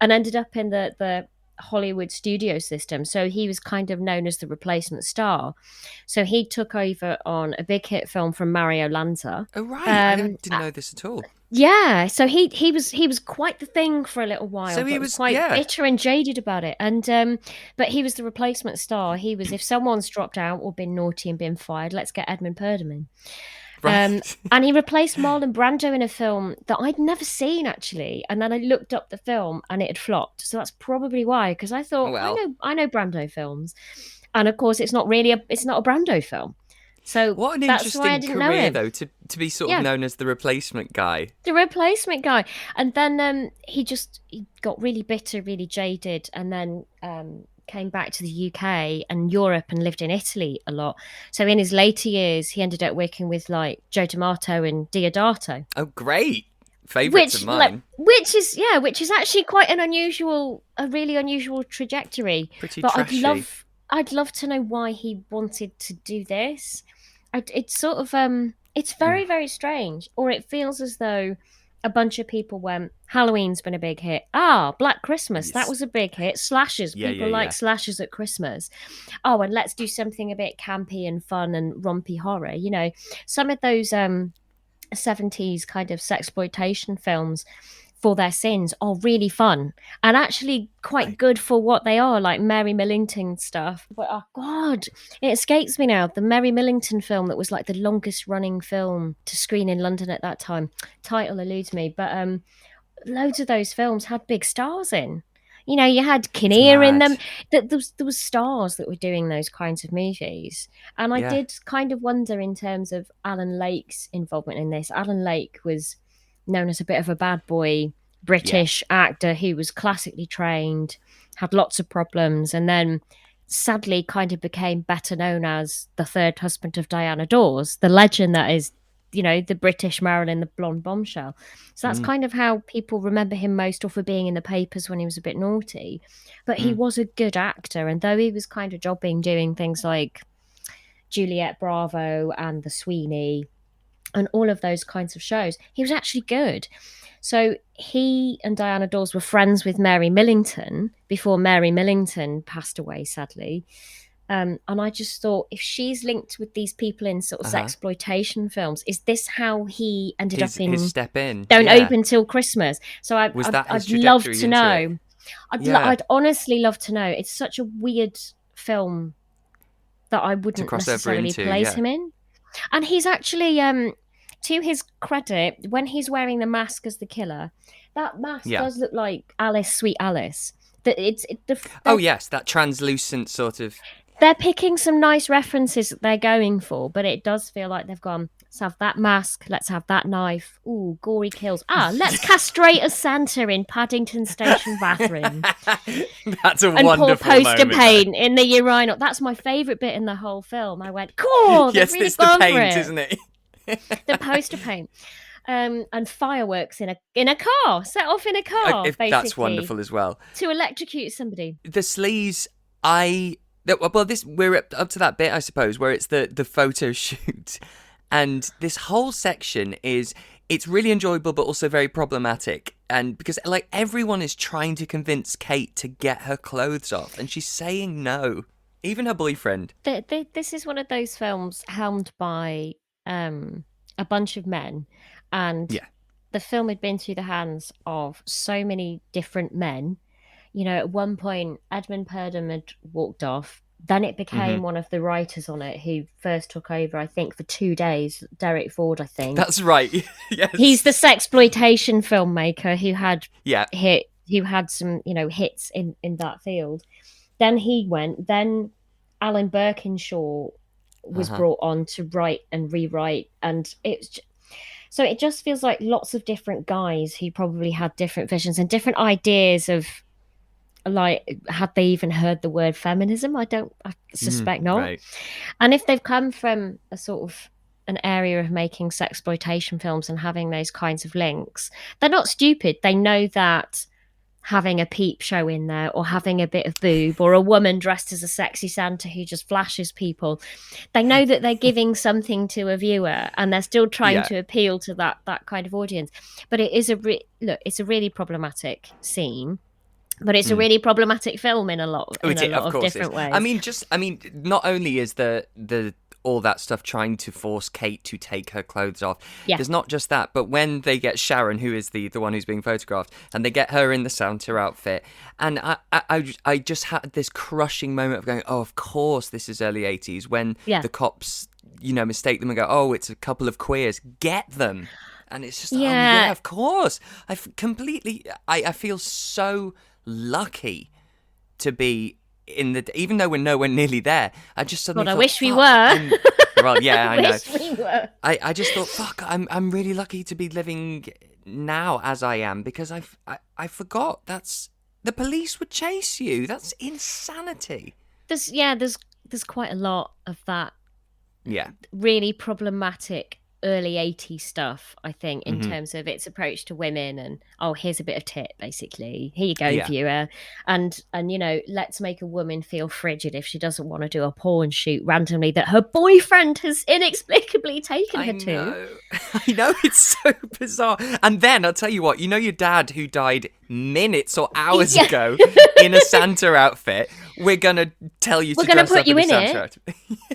and ended up in the Hollywood studio system. So he was kind of known as the replacement star. So he took over on a big hit film from Mario Lanza. Oh, right. I didn't know this at all. Yeah, so he was quite the thing for a little while, So he but was was, quite yeah. bitter and jaded about it. And but he was the replacement star. He was, if someone's dropped out or been naughty and been fired, let's get Edmund Purdom in. Right. And he replaced Marlon Brando in a film that I'd never seen actually. And then I looked up the film and it had flopped. So that's probably why, because I thought Well, I know Brando films, and of course it's not a Brando film. So what an that's why I interesting didn't know career, him. though, to be sort of Yeah. known as the replacement guy. The replacement guy. And then he got really bitter, really jaded, and then came back to the UK and Europe and lived in Italy a lot. So in his later years, he ended up working with like Joe D'Amato and Diodato. Oh, great. Favourites of mine. Which is actually quite a really unusual trajectory. Pretty But trashy. I'd love to know why he wanted to do this. It's sort of it's very, very strange. Or it feels as though a bunch of people went, Halloween's been a big hit. Black Christmas, that Yes. was a big hit. Slashers, Yeah, people yeah, like yeah. slashers at Christmas. Oh, and let's do something a bit campy and fun and rompy horror. You know, some of those 70s kind of sexploitation films, for their sins, are really fun and actually quite Right. good for what they are, like Mary Millington stuff. But oh god, it escapes me now. The Mary Millington film that was like the longest running film to screen in London at that time. Title eludes me, but loads of those films had big stars in. You know, you had Kinnear in them. There was stars that were doing those kinds of movies. And I Yeah. did kind of wonder in terms of Alan Lake's involvement in this. Alan Lake was known as a bit of a bad boy British actor who was classically trained, had lots of problems, and then sadly kind of became better known as the third husband of Diana Dawes, the legend that is, you know, the British Marilyn, the blonde bombshell. So that's kind of how people remember him most, or for being in the papers when he was a bit naughty. But he was a good actor, and though he was kind of jobbing doing things like Juliet Bravo and The Sweeney and all of those kinds of shows, he was actually good. So he and Diana Dawes were friends with Mary Millington before Mary Millington passed away, sadly. And I just thought, if she's linked with these people in sort of sexploitation films, is this how he ended up in his step in? Don't Yeah. Open Till Christmas? So that his I'd love trajectory to into know. it? Yeah. I'd honestly love to know. It's such a weird film that I wouldn't cross over necessarily into, place yeah. him in. And he's actually, to his credit, when he's wearing the mask as the killer, that mask does look like Alice, Sweet Alice. Oh yes, that translucent sort of. They're picking some nice references that they're going for, but it does feel like they've gone, let's have that mask, let's have that knife. Ooh, gory kills. Let's castrate a Santa in Paddington Station bathroom. That's a and wonderful pour poster moment. paint in the urinal. That's my favourite bit in the whole film. I went, cool, Yes, really it's the gone for paint, it. isn't it? The poster paint. And fireworks in a car, set off in a car, basically. That's wonderful as well. To electrocute somebody. The sleaze, we're up to that bit, I suppose, where it's the photo shoot, and this whole section it's really enjoyable but also very problematic, and because like everyone is trying to convince Kate to get her clothes off, and she's saying no, even her boyfriend. This is one of those films helmed by a bunch of men, and the film had been through the hands of so many different men. You know, at one point, Edmund Purdom had walked off. Then it became one of the writers on it who first took over, I think, for 2 days. Derek Ford, I think. That's right. Yes. He's the sexploitation filmmaker who had some, you know, hits in that field. Then he went. Then Alan Birkinshaw was brought on to write and rewrite, and so it just feels like lots of different guys who probably had different visions and different ideas of, like, had they even heard the word feminism? I suspect not. Right. And if they've come from a sort of an area of making sexploitation films and having those kinds of links, they're not stupid. They know that having a peep show in there, or having a bit of boob, or a woman dressed as a sexy Santa who just flashes people, they know that they're giving something to a viewer, and they're still trying to appeal to that kind of audience. But it is it's a really problematic scene. But it's a really problematic film in a lot of different ways. I mean, not only is the all that stuff, trying to force Kate to take her clothes off. Yeah. There's not just that, but when they get Sharon, who is the one who's being photographed, and they get her in the Santa outfit, and I just had this crushing moment of going, oh, of course this is early 80s, when the cops, mistake them and go, oh, it's a couple of queers, get them. And it's just, oh yeah, of course. I feel so lucky to be in even though we're nowhere nearly there. I just suddenly God, thought, I wish we were. Well, yeah, I know. Wish we were. I just thought, fuck, I'm really lucky to be living now as I am, because I forgot the police would chase you. That's insanity. There's quite a lot of that. Yeah. Really problematic early 80s stuff, I think, in terms of its approach to women, and here's a bit of tit, basically, here you go, viewer, and let's make a woman feel frigid if she doesn't want to do a porn shoot randomly that her boyfriend has inexplicably taken her to. I know, it's so bizarre. And then I'll tell you what, your dad who died minutes or hours ago in a Santa outfit, we're gonna tell you to dress up in a Santa outfit.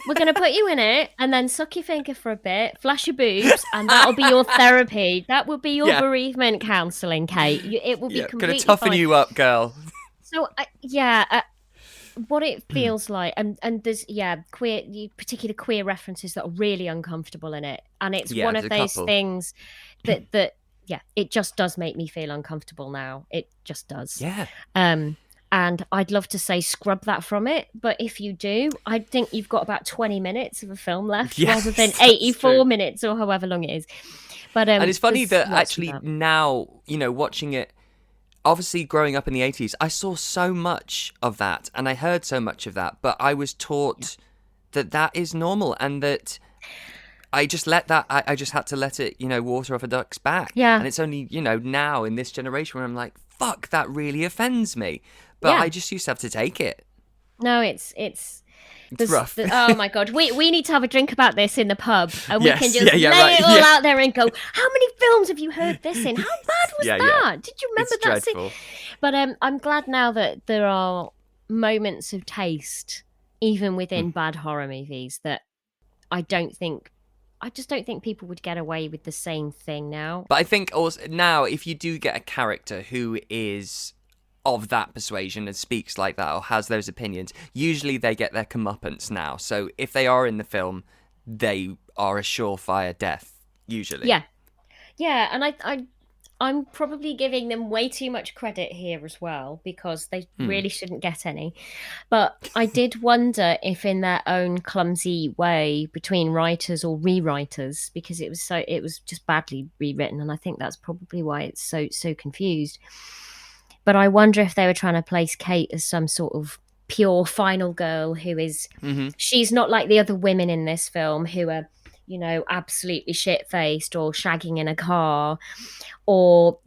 We're gonna put you in it, and then suck your finger for a bit, flash your boobs, and that'll be your therapy. That will be your bereavement counselling, Kate. It will be completely gonna toughen fine. you up, girl. So what it feels like, and there's particular queer references that are really uncomfortable in it, and it's one of those things that it just does make me feel uncomfortable now. It just does. Yeah. And I'd love to say scrub that from it, but if you do, I think you've got about 20 minutes of a film left, rather than 84 minutes or however long it is. But and it's funny that actually now, watching it, obviously growing up in the 80s, I saw so much of that and I heard so much of that, but I was taught that is normal, and that I just let that, I just had to let it, water off a duck's back. Yeah. And it's only, now in this generation where I'm like, fuck, that really offends me. But I just used to have to take it. No, it's rough. Oh my God, we need to have a drink about this in the pub, and we can just lay it all out there and go, how many films have you heard this in? How bad was that? Yeah. Did you remember that scene? But I'm glad now that there are moments of taste, even within bad horror movies, that I just don't think people would get away with the same thing now. But I think also now, if you do get a character who is of that persuasion and speaks like that or has those opinions, usually they get their comeuppance now. So if they are in the film, they are a surefire death, usually. Yeah. Yeah, and I'm probably giving them way too much credit here as well, because they really shouldn't get any. But I did wonder if in their own clumsy way, between writers or rewriters, because it was just badly rewritten, and I think that's probably why it's so confused. But I wonder if they were trying to place Kate as some sort of pure final girl who is, she's not like the other women in this film who are, absolutely shit-faced or shagging in a car or,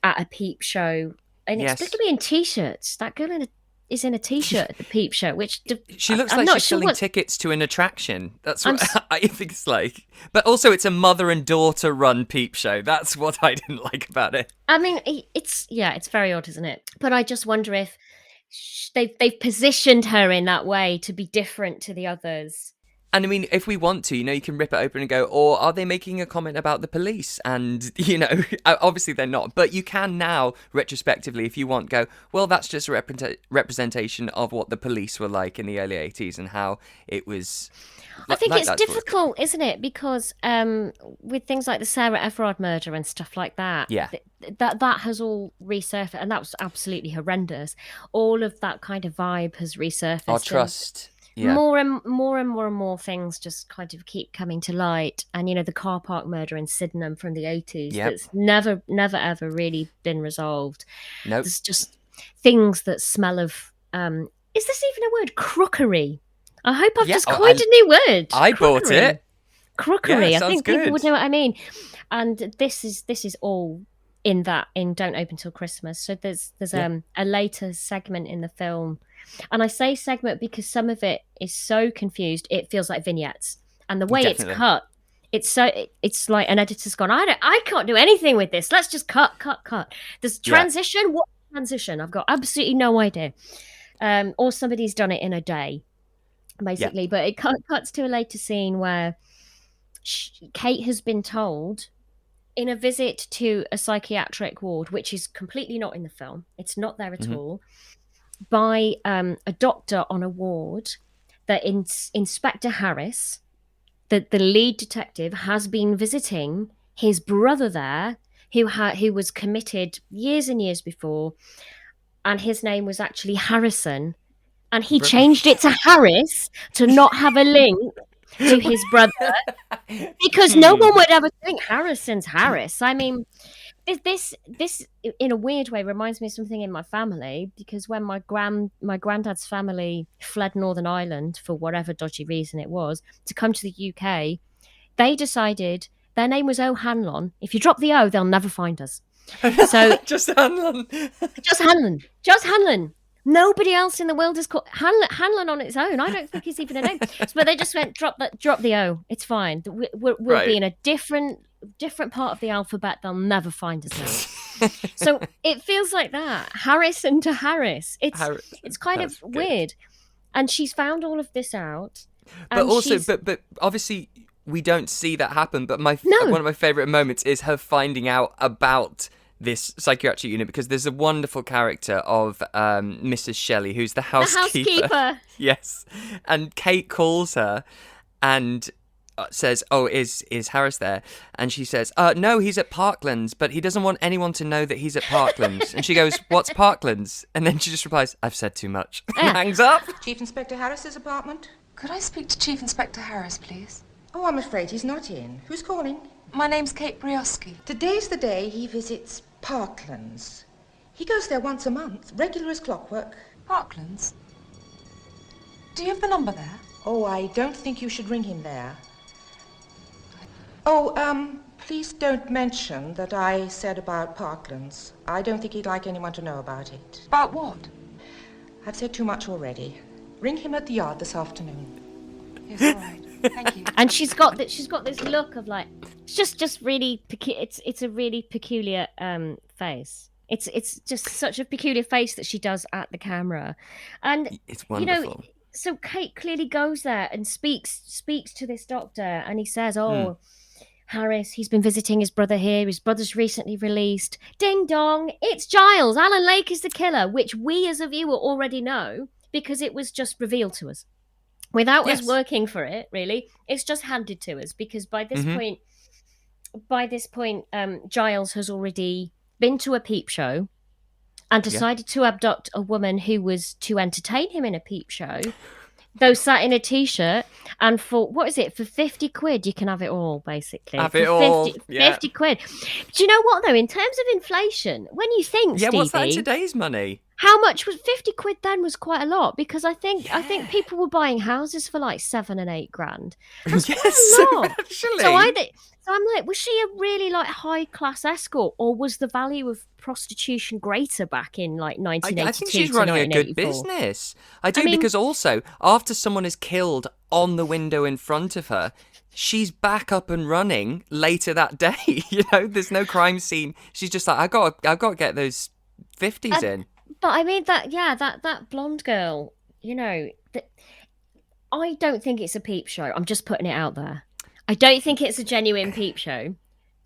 at a peep show. Inexplicably in T-shirts. That girl is in a T-shirt at the peep show, which... She looks like she's selling tickets to an attraction. That's what I think it's like. But also it's a mother and daughter run peep show. That's what I didn't like about it. I mean, it's very odd, isn't it? But I just wonder if they've positioned her in that way to be different to the others. And I mean, if we want to, you can rip it open and go, or are they making a comment about the police? And, obviously they're not. But you can now, retrospectively, if you want, go, well, that's just a representation of what the police were like in the early 80s and how it was... I think it's difficult, isn't it? Because with things like the Sarah Everard murder and stuff like that, that has all resurfaced, and that was absolutely horrendous. All of that kind of vibe has resurfaced. Our trust... Yeah. More and more things just kind of keep coming to light, and the car park murder in Sydenham from the 80s that's never ever really been resolved. Nope. There's just things that smell of is this even a word? Crookery. I hope I've just coined a new word. I bought it. Crookery. Yeah, I think good. People would know what I mean. And this is all in Don't Open Till Christmas. So there's a later segment in the film. And I say segment because some of it is so confused, it feels like vignettes. And the way it's cut, it's like an editor's gone, I can't do anything with this. Let's just cut. There's transition. Yeah. What transition? I've got absolutely no idea. Or somebody's done it in a day. basically. But it cuts to a later scene where Kate has been told in a visit to a psychiatric ward, which is completely not in the film. It's not there at all. By a doctor on a ward that Inspector Harris, the lead detective, has been visiting his brother there, who was committed years and years before, and his name was actually Harrison, and he changed it to Harris to not have a link to his brother, because no one would ever think Harrison's Harris. I mean, this in a weird way reminds me of something in my family, because when my granddad's family fled Northern Ireland for whatever dodgy reason it was to come to the UK, they decided their name was O'Hanlon. If you drop the O, they'll never find us. So just Hanlon. Just Hanlon. Nobody else in the world is called Hanlon on its own. I don't think it's even a name. But they just went, drop the O. It's fine. We'll be in a different part of the alphabet. They'll never find us now. So it feels like that. Harrison to Harris. It's kind of weird. And she's found all of this out. But also, but obviously we don't see that happen. But one of my favourite moments is her finding out about this psychiatric unit, because there's a wonderful character of Mrs. Shelley, who's the housekeeper. The housekeeper. Yes. And Kate calls her and says, "Oh, is Harris there?" And she says, "No, he's at Parklands, but he doesn't want anyone to know that he's at Parklands." And she goes, "What's Parklands?" And then she just replies, "I've said too much." And hangs up. Chief Inspector Harris's apartment? Could I speak to Chief Inspector Harris, please? Oh, I'm afraid he's not in. Who's calling? My name's Kate Brioski. Today's the day he visits Parklands. He goes there once a month, regular as clockwork. Parklands? Do you have the number there? Oh, I don't think you should ring him there. Oh, please don't mention that I said about Parklands. I don't think he'd like anyone to know about it. About what? I've said too much already. Ring him at the yard this afternoon. Yes, all right. Thank you. And she's got this look of like, it's just really it's a really peculiar face. It's just such a peculiar face that she does at the camera, and it's wonderful. So Kate clearly goes there and speaks to this doctor, and he says, "Oh, Harris, he's been visiting his brother here. His brother's recently released. Ding dong, it's Giles. Alan Lake is the killer," which we as a viewer already know because it was just revealed to us. Without us working for it, really, it's just handed to us, because by this point, Giles has already been to a peep show and decided to abduct a woman who was to entertain him in a peep show, though sat in a t-shirt, and for, what is it, for 50 quid, you can have it all, basically. Have it all, 50 quid. Do you know what, though, in terms of inflation, when you think, Stevie, what's that in today's money? How much was 50 quid then? Was quite a lot, because I think people were buying houses for like 7 and 8 grand. That's quite a lot. Actually. So I'm like, was she a really like high class escort, or was the value of prostitution greater back in like 1982? I think she's running a good business. I mean, because also after someone is killed on the window in front of her, she's back up and running later that day. You know, there's no crime scene. She's just like, I got to get those 50s in. But I mean that blonde girl, you know, I don't think it's a peep show. I'm just putting it out there. I don't think it's a genuine peep show.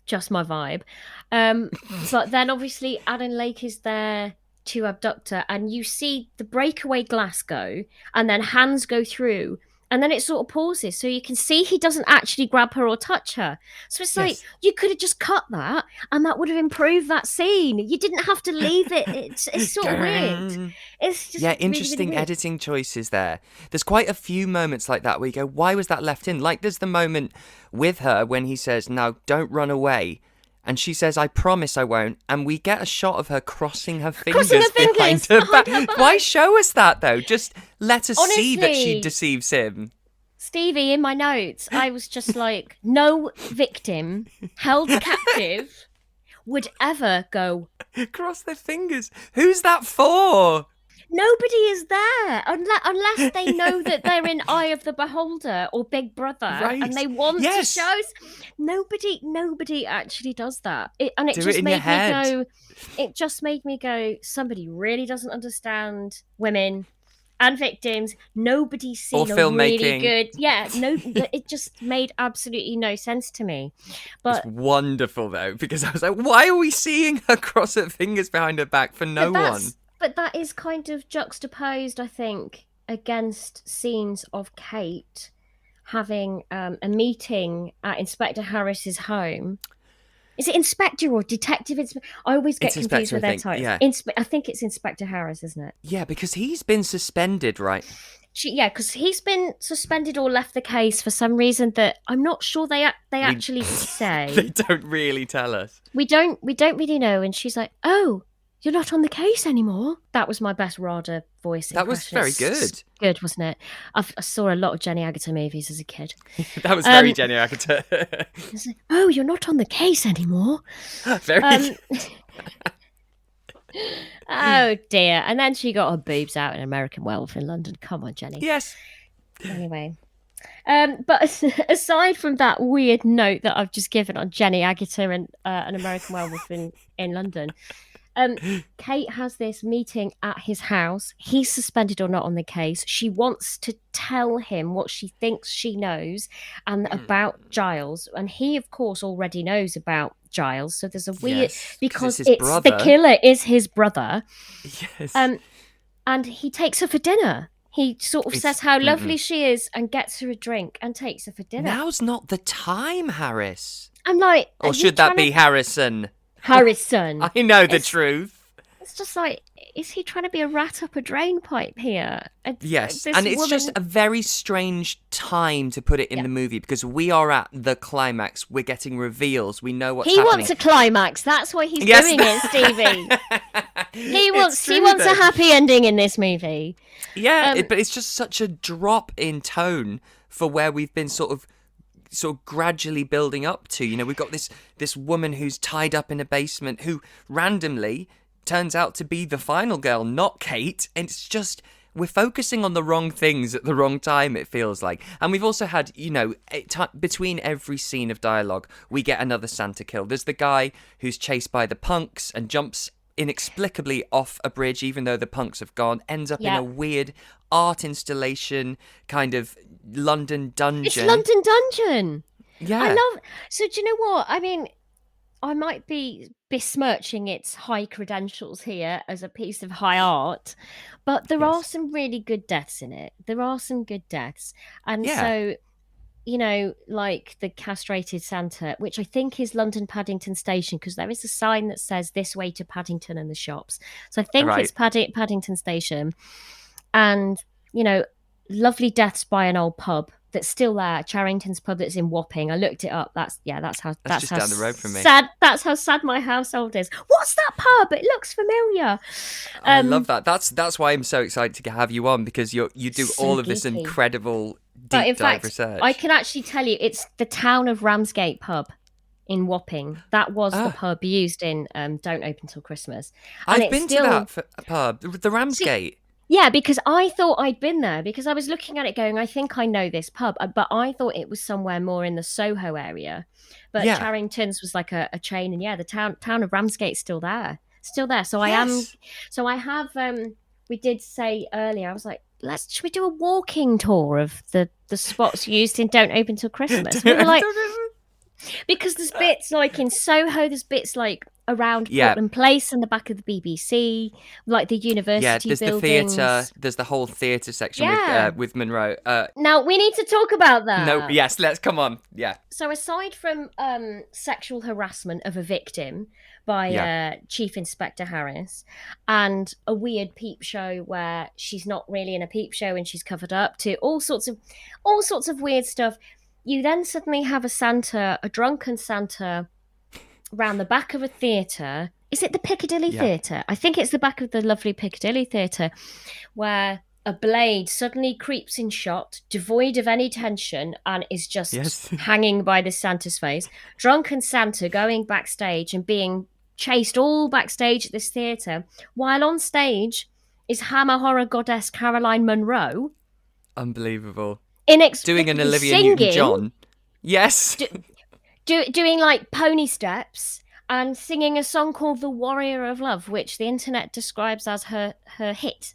Just my vibe. But then obviously Alan Lake is there to abduct her, and you see the breakaway glass go, and then hands go through, and then it sort of pauses, so you can see he doesn't actually grab her or touch her. So it's like, you could have just cut that, and that would have improved that scene. You didn't have to leave it. It's sort of weird. It's just interesting really editing choices there. There's quite a few moments like that where you go, why was that left in? Like there's the moment with her when he says, "Now don't run away." And she says, "I promise I won't." And we get a shot of her crossing her fingers behind her back. Why show us that, though? Just let us see that she deceives him. Stevie, in my notes, I was just like, no victim held captive would ever go, cross their fingers. Who's that for? Nobody is there unless they know that they're in Eye of the Beholder or Big Brother, and they want to show. Nobody actually does that. It just made me go. Somebody really doesn't understand women and victims. Nobody's Or seen a really filmmaking. good. Yeah, no, it just made absolutely no sense to me. But It's wonderful though, because I was like, why are we seeing her cross her fingers behind her back for no one? But that is kind of juxtaposed, I think, against scenes of Kate having a meeting at Inspector Harris's home. Is it Inspector or Detective? I always get confused with their titles. Yeah. I think it's Inspector Harris, isn't it? Yeah, because he's been suspended, right? Because he's been suspended or left the case for some reason that I'm not sure they actually say. They don't really tell us. We don't really know. And she's like, "Oh, you're not on the case anymore." That was my best Rada voice impression. That was very good. Good, wasn't it? I saw a lot of Jenny Agutter movies as a kid. That was very Jenny Agutter. It's like, "Oh, you're not on the case anymore." Very. Oh dear. And then she got her boobs out in American Werewolf in London. Come on, Jenny. Yes. Anyway. But aside from that weird note that I've just given on Jenny Agutter and an American Werewolf in London, Kate has this meeting at his house. He's suspended or not on the case. She wants to tell him what she thinks she knows and about Giles. And he, of course, already knows about Giles. So there's a weird... because the killer is his brother. Yes. And he takes her for dinner. He sort of says how lovely she is and gets her a drink and takes her for dinner. Now's not the time, Harris. I'm like... Or should that be Harrison? Harrison. I know the truth. It's just like, is he trying to be a rat up a drain pipe here? Yes, and it's just a very strange time to put it in the movie because we are at the climax. We're getting reveals. We know what's happening. He wants a climax. That's why he's doing it, Stevie. He wants a happy ending in this movie. Yeah, but it's just such a drop in tone for where we've been sort of gradually building up to. You know, we've got this woman who's tied up in a basement who randomly turns out to be the final girl, not Kate. And it's just, we're focusing on the wrong things at the wrong time, it feels like. And we've also had, you know, between every scene of dialogue, we get another Santa kill. There's the guy who's chased by the punks and jumps inexplicably off a bridge, even though the punks have gone, ends up in a weird art installation, kind of London dungeon. It's London Dungeon. Yeah. So do you know what? I mean, I might be besmirching its high credentials here as a piece of high art, but there are some really good deaths in it. There are some good deaths. And so, you know, like the castrated Santa, which I think is London Paddington Station, because there is a sign that says this way to Paddington and the shops. So I think it's Paddington Station. And, you know, lovely deaths by an old pub that's still there, Charrington's pub that's in Wapping. I looked it up. That's just down the road from me. Sad. That's how sad my household is. What's that pub? It looks familiar. I love that. That's why I'm so excited to have you on, because you do so all of this geeky. incredible But in deep dive fact, research. I can actually tell you, it's the Town of Ramsgate pub in Wapping. That was the pub used in Don't Open Till Christmas. And I've been to that pub, the Ramsgate. Yeah, because I thought I'd been there, because I was looking at it going, I think I know this pub, but I thought it was somewhere more in the Soho area. But Charrington's was like a chain, and the town of Ramsgate's still there. So I have, we did say earlier, I was like, should we do a walking tour of the spots used in Don't Open Till Christmas? We were like, because there's bits like in Soho, there's bits like around Portland Place and the back of the BBC, like the university there's buildings. the theatre. There's the whole theatre section with Monroe. Now we need to talk about that. No, yes, let's come on. Yeah. So aside from sexual harassment of a victim by Chief Inspector Harris, and a weird peep show where she's not really in a peep show and she's covered up, to all sorts of weird stuff, you then suddenly have a drunken Santa round the back of a theatre. Is it the Piccadilly Theatre? I think it's the back of the lovely Piccadilly Theatre, where a blade suddenly creeps in shot, devoid of any tension, and is just hanging by the Santa's face. Drunken Santa going backstage and being chased all backstage at this theatre, while on stage is Hammer horror goddess Caroline Munro. Unbelievable. Inexplicably doing an Olivia singing, Newton-John. Yes. Doing like pony steps and singing a song called The Warrior of Love, which the internet describes as her hit.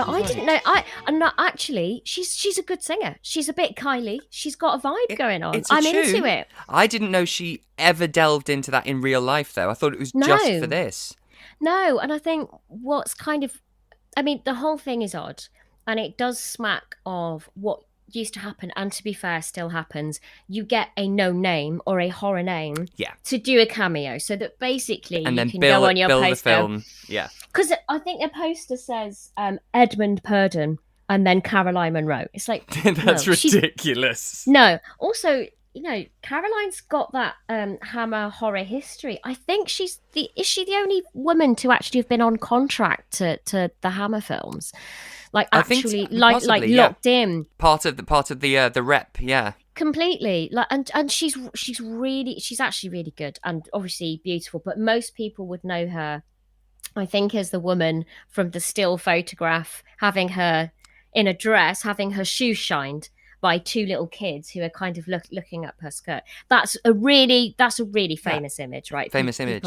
But I didn't know. I'm not actually. She's a good singer. She's a bit Kylie. She's got a vibe going on. It's a I'm tune. into it. I didn't know she ever delved into that in real life, though. I thought it was just for this. No, and I think what's kind of, I mean, the whole thing is odd, and it does smack of what used to happen, and to be fair, still happens. You get a no name or a horror name to do a cameo, so that basically and you then can go on your bill poster. the film. Yeah. Because I think the poster says Edmund Purdon and then Caroline Munro. It's like, that's ridiculous. No. Also, Caroline's got that Hammer horror history. I think is she the only woman to actually have been on contract to the Hammer films? Like actually, possibly, locked in. Part of the rep, yeah. Completely. And she's actually really good and obviously beautiful. But most people would know her, I think, as the woman from the still photograph, having her in a dress, having her shoes shined by two little kids who are kind of looking up her skirt. That's a really famous image, right? Famous image.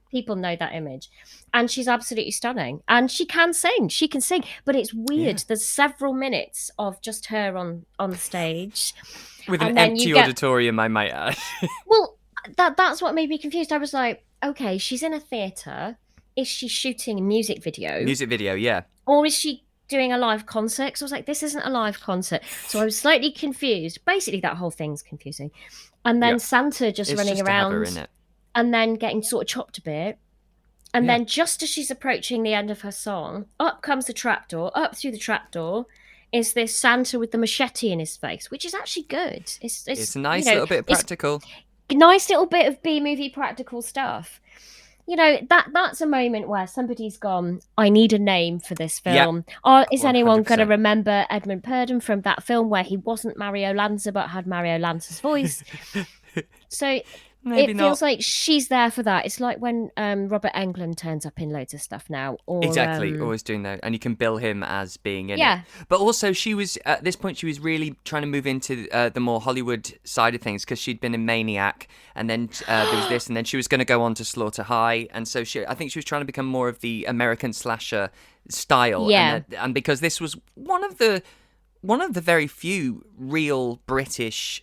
People know that image. And she's absolutely stunning. And she can sing. She can sing. But it's weird. Yeah. There's several minutes of just her on stage. With an empty auditorium, I might add. Well, that's what made me confused. I was like, okay, she's in a theatre. Is she shooting a music video? Music video, yeah. Or is she doing a live concert? So I was like, this isn't a live concert. So I was slightly confused. Basically, that whole thing's confusing. And then Santa just running around and then getting sort of chopped a bit. And then just as she's approaching the end of her song, up comes the trapdoor. Up through the trapdoor is this Santa with the machete in his face, which is actually good. It's a nice little bit of practical. Nice little bit of B-movie practical stuff. That's a moment where somebody's gone, I need a name for this film. Yep. Is 100%. Anyone going to remember Edmund Purdon from that film where he wasn't Mario Lanza but had Mario Lanza's voice? So Maybe it feels like she's there for that. It's like when Robert Englund turns up in loads of stuff now. Or, exactly, always doing that. And you can bill him as being in it. But also she was, at this point, she was really trying to move into the more Hollywood side of things because she'd been in Maniac and then there was this and then she was going to go on to Slaughter High. And so I think she was trying to become more of the American slasher style. Yeah. And because this was one of the very few real British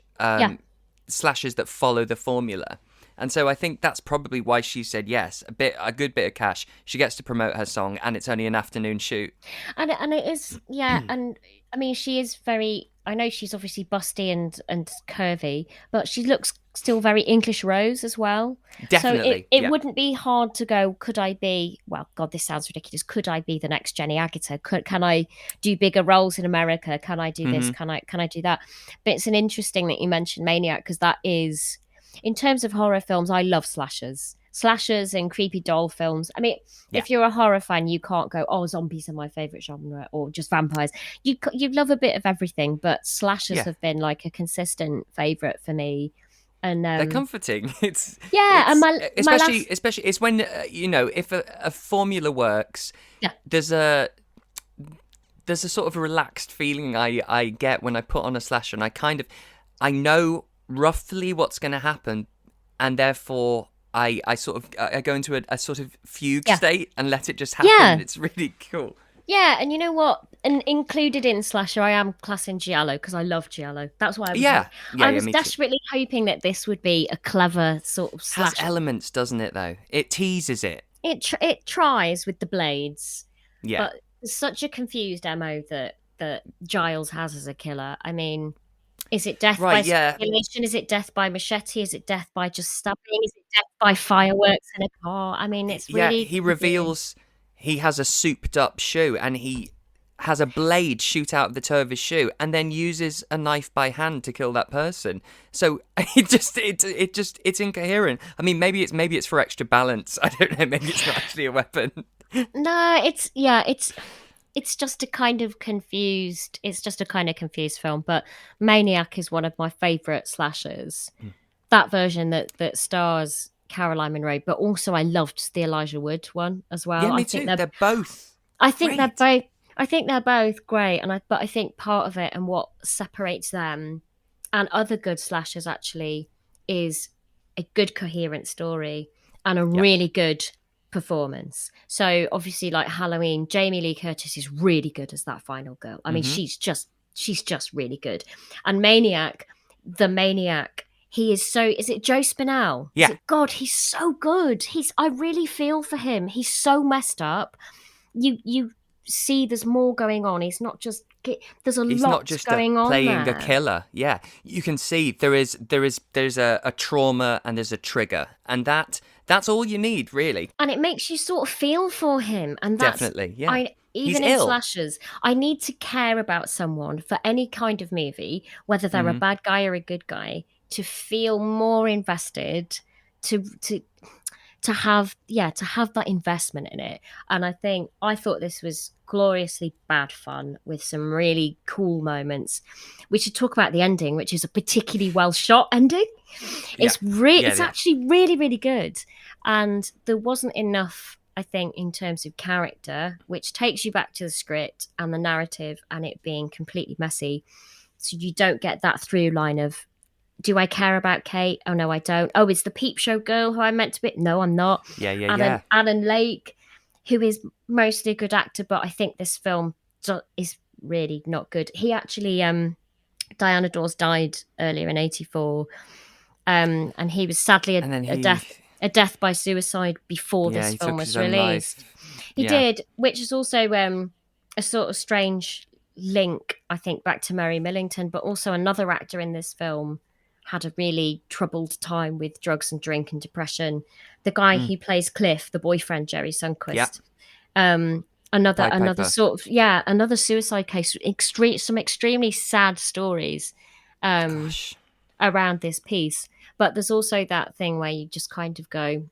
slashers that follow the formula. And so I think that's probably why she said yes. A good bit of cash. She gets to promote her song, and it's only an afternoon shoot. And it is, and I mean, she is very. I know she's obviously busty and curvy, but she looks still very English Rose as well. Definitely. So it wouldn't be hard to go, could I be, well, God, this sounds ridiculous. Could I be the next Jenny Agutter? Can I do bigger roles in America? Can I do this? Can I do that? But it's an interesting that you mentioned Maniac, because that is, in terms of horror films, I love slashers and creepy doll films. I mean, if you're a horror fan, you can't go, oh, zombies are my favorite genre, or just vampires. You love a bit of everything, but slashers have been like a consistent favorite for me. And they're comforting. Especially it's when if a formula works, there's a sort of relaxed feeling I get when I put on a slasher, and I know roughly what's going to happen, and therefore I go into a sort of fugue state and let it just happen. Yeah. It's really cool. Yeah, and you know what? And included in slasher, I am classing giallo because I love giallo. That's why I was desperately hoping that this would be a clever sort of slasher. It has elements, doesn't it? Though it teases it. It tries with the blades. Yeah, but it's such a confused MO that Giles has as a killer. I mean, is it death by strangulation? Is it death by machete? Is it death by just stabbing? Is it death by fireworks in a car? I mean, it's really... he reveals he has a souped up shoe and he has a blade shoot out of the toe of his shoe and then uses a knife by hand to kill that person. So it's incoherent. I mean, maybe it's for extra balance. I don't know. Maybe it's not actually a weapon. No, it's just a kind of confused. It's just a kind of confused film. But Maniac is one of my favourite slashers. That version that stars Caroline Munro, but also I loved the Elijah Wood one as well. Yeah, me too. They're both. I think they're both great, but I think part of it and what separates them and other good slashers actually is a good coherent story and a really good performance. So obviously, like Halloween, Jamie Lee Curtis is really good as that final girl. I mean, she's just really good. And Maniac, the Maniac, he is so. Is it Joe Spinell? Yeah. Is it, God, he's so good. I really feel for him. He's so messed up. You see, there's more going on. He's not just. There's He's lot not just going on playing there. a killer. Yeah, you can see there's a trauma and there's a trigger, and that's all you need, really. And it makes you sort of feel for him, and that's Definitely, yeah. Even He's in ill. slashers, I need to care about someone for any kind of movie, whether they're a bad guy or a good guy, to feel more invested, to have that investment in it. And I thought this was gloriously bad fun with some really cool moments. We should talk about the ending, which is a particularly well shot ending. It's it's actually really, really good. And there wasn't enough, I think, in terms of character, which takes you back to the script and the narrative and it being completely messy. So you don't get that through line of, do I care about Kate? Oh, no, I don't. Oh, is the Peep Show girl who I'm meant to be? No, I'm not. Alan Lake, who is mostly a good actor, but I think this film is really not good. He actually, Diana Dawes died earlier in '84, and he was sadly a death by suicide before this film was released. He did, which is also a sort of strange link, I think, back to Mary Millington, but also another actor in this film had a really troubled time with drugs and drink and depression. The guy who plays Cliff, the boyfriend, Jerry Sundquist. Another sort of another suicide case. Some extremely sad stories around this piece. But there's also that thing where you just kind of go,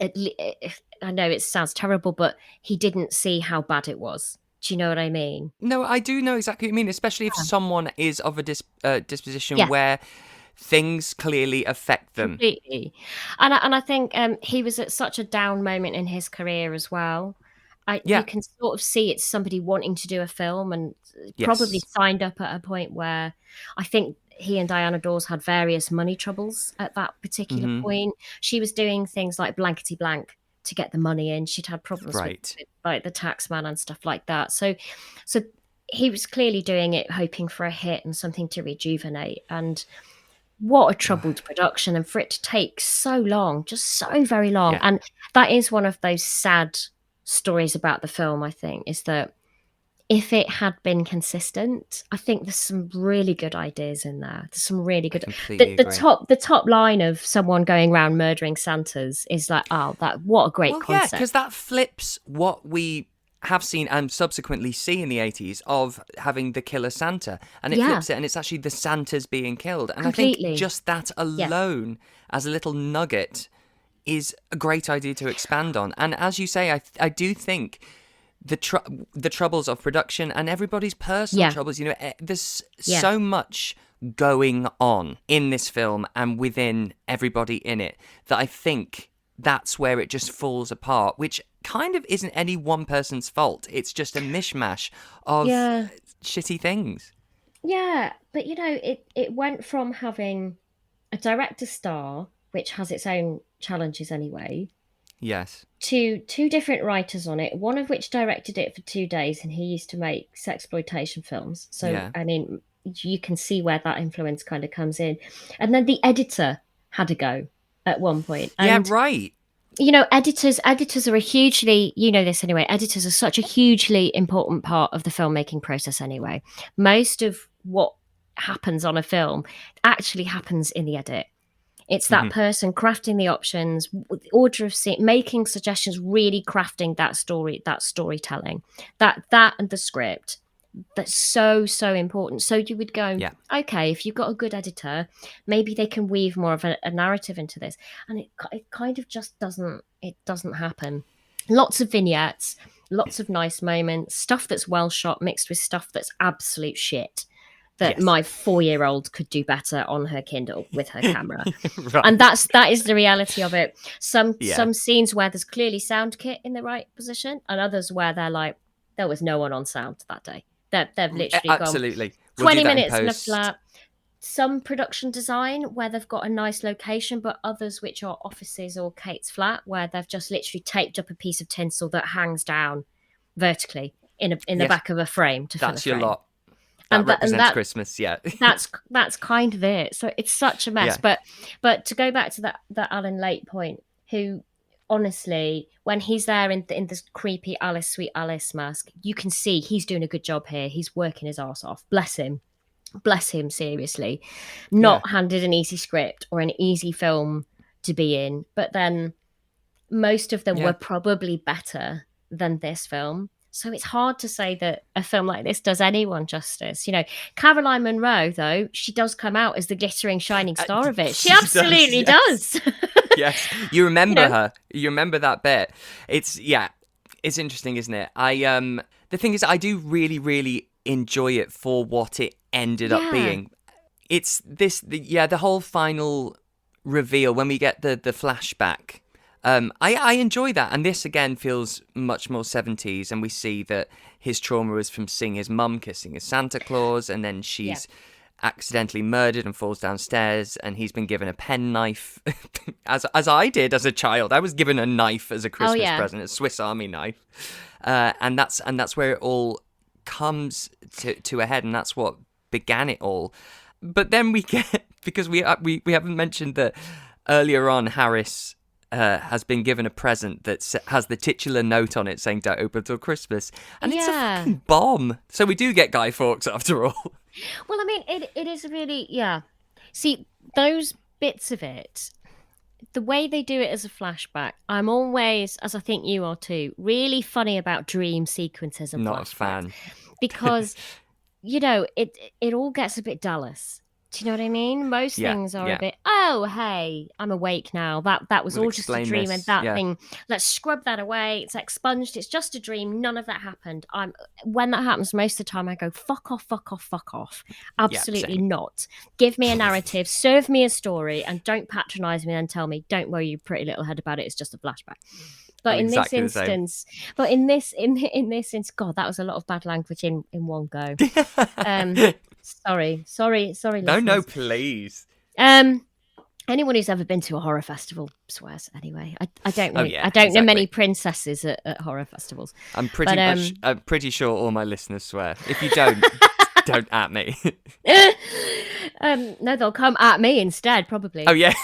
I know it sounds terrible, but he didn't see how bad it was. Do you know what I mean? No, I do know exactly what you mean, especially if someone is of a disposition where things clearly affect them. Completely. And I think he was at such a down moment in his career as well. You can sort of see it's somebody wanting to do a film and probably signed up at a point where I think he and Diana Dawes had various money troubles at that particular point. She was doing things like blankety blank to get the money in. She'd had problems with like the tax man and stuff like that. So he was clearly doing it hoping for a hit and something to rejuvenate. And what a troubled production, and for it to take so long, just so very long. Yeah. And that is one of those sad stories about the film, I think, is that if it had been consistent, I think there's some really good ideas in there. There's some really good. The top line of someone going around murdering Santas is like, what a great concept. Yeah, because that flips what we have seen and subsequently see in the 80s of having the killer Santa, and it flips it, and it's actually the Santas being killed. And completely. I think just that alone as a little nugget is a great idea to expand on. And as you say, I do think the troubles of production and everybody's personal troubles, there's so much going on in this film and within everybody in it that I think that's where it just falls apart, which kind of isn't any one person's fault. It's just a mishmash of shitty things. Yeah, but it went from having a director star, which has its own challenges anyway. Yes. To two different writers on it, one of which directed it for 2 days, and he used to make sexploitation films. So, I mean, you can see where that influence kind of comes in. And then the editor had a go at one point. And, right. Editors are a hugely, this anyway, editors are such a hugely important part of the filmmaking process anyway. Most of what happens on a film actually happens in the edit. It's that person crafting the options, order of scene, making suggestions, really crafting that storytelling, that and the script. That's so important. So you would go, okay, if you've got a good editor, maybe they can weave more of a narrative into this, and it kind of just doesn't happen. Lots of vignettes, lots of nice moments, stuff that's well shot mixed with stuff that's absolute shit. That my 4-year-old could do better on her Kindle with her camera. Right. And that is the reality of it. Some scenes where there's clearly sound kit in the right position, and others where they're like, there was no one on sound that day. They've literally absolutely gone 20 minutes in a flat. some production design where they've got a nice location, but others which are offices or Kate's flat where they've just literally taped up a piece of tinsel that hangs down vertically in the back of a frame to fill a That's frame. your lot. That represents Christmas, yeah. that's kind of it. So it's such a mess. Yeah. But to go back to that Alan Lake point, who honestly, when he's there in this creepy Alice, Sweet Alice mask, you can see he's doing a good job here. He's working his arse off. Bless him, seriously. Not handed an easy script or an easy film to be in, but then most of them were probably better than this film. So it's hard to say that a film like this does anyone justice. You know, Caroline Munro, though, she does come out as the glittering, shining star of it. She absolutely does. Yes, you remember her. You remember that bit. It's interesting, isn't it? The thing is, I do really, really enjoy it for what it ended up being. It's the whole final reveal when we get the flashback. I enjoy that, and this again feels much more 70s, and we see that his trauma was from seeing his mum kissing his Santa Claus, and then she's accidentally murdered and falls downstairs, and he's been given a penknife, as I did as a child. I was given a knife as a Christmas present, a Swiss Army knife, and that's where it all comes to a head, and that's what began it all. But then we get, because we haven't mentioned that earlier on, Harris has been given a present that has the titular note on it saying "Don't open till Christmas," and it's a fucking bomb. So we do get Guy Fawkes after all. Well, I mean, it is really, See, those bits of it, the way they do it as a flashback, I'm always, as I think you are too, really funny about dream sequences and Not flashbacks. a fan. Because, it all gets a bit Dallas. Do you know what I mean? Most things are a bit, oh, hey, I'm awake now. That was all just a dream, and that thing, let's scrub that away. It's expunged. It's just a dream. None of that happened. When that happens, most of the time I go, fuck off, fuck off, fuck off. Absolutely not. Give me a narrative, serve me a story, and don't patronize me and tell me, don't worry your pretty little head about it. It's just a flashback. But in this instance, God, that was a lot of bad language in one go. Sorry. No, please. Anyone who's ever been to a horror festival swears. Anyway, I don't know. I don't know many princesses at horror festivals. I'm pretty sure all my listeners swear. If you don't, don't at me. No, they'll come at me instead, probably. Oh yeah.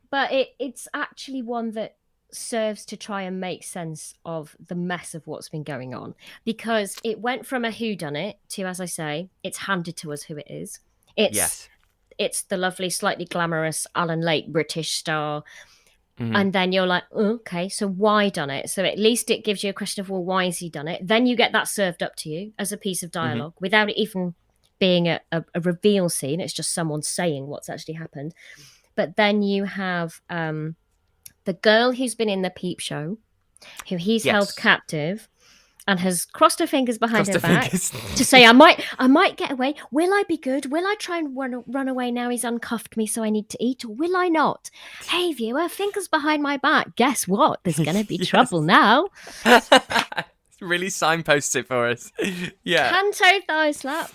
but it's actually one that serves to try and make sense of the mess of what's been going on, because it went from a whodunit to, as I say, it's handed to us who it is. It's the lovely, slightly glamorous Alan Lake British star. Mm-hmm. And then you're like, oh, okay, so why done it? So at least it gives you a question of, well, why has he done it? Then you get that served up to you as a piece of dialogue without it even being a reveal scene. It's just someone saying what's actually happened. But then you have the girl who's been in the peep show, who he's held captive and has crossed her fingers behind her back to say, I might get away. Will I be good? Will I try and run away now he's uncuffed me so I need to eat? Or will I not? Hey, viewer, fingers behind my back. Guess what? There's going to be trouble now. Really signposts it for us. Yeah. Canto thigh slap.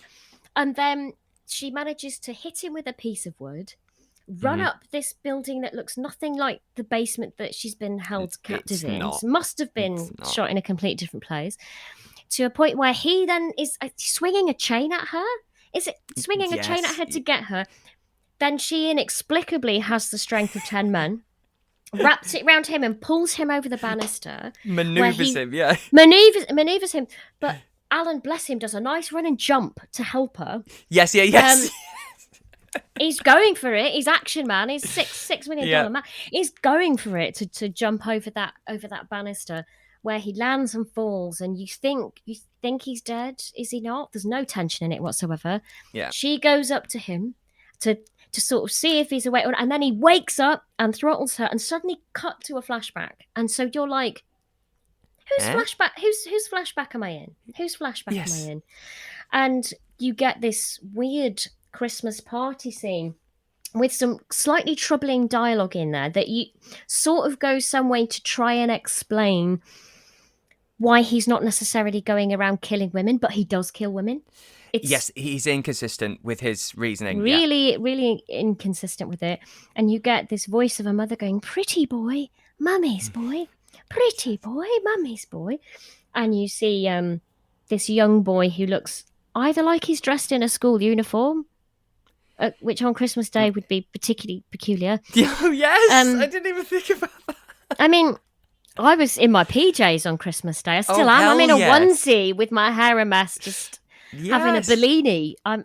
And then she manages to hit him with a piece of wood, run up this building that looks nothing like the basement that she's been held captive in. Must have been shot in a completely different place, to a point where he then is swinging a chain at her. Is it swinging a chain at her to get her? Then she inexplicably has the strength of 10 men, wraps it around him and pulls him over the banister. Maneuvers him. Maneuvers him. But Alan, bless him, does a nice run and jump to help her. Yes. He's going for it. He's action man. He's $6 million man. He's going for it to jump over that banister, where he lands and falls, and you think he's dead. Is he not? There's no tension in it whatsoever. Yeah. She goes up to him to sort of see if he's awake, and then he wakes up and throttles her, and suddenly cut to a flashback. And so you're like, whose flashback? Whose flashback am I in? Whose flashback am I in? And you get this weird Christmas party scene with some slightly troubling dialogue in there that you sort of goes some way to try and explain why he's not necessarily going around killing women, but he does kill women. Yes, he's inconsistent with his reasoning. Really, really inconsistent with it. And you get this voice of a mother going, pretty boy, mummy's boy, pretty boy, mummy's boy. And you see this young boy who looks either like he's dressed in a school uniform, which on Christmas Day would be particularly peculiar. Oh, yes! I didn't even think about that. I mean, I was in my PJs on Christmas Day. I still am. hell I'm in a yes. onesie with my hair a mess, just having a Bellini. I'm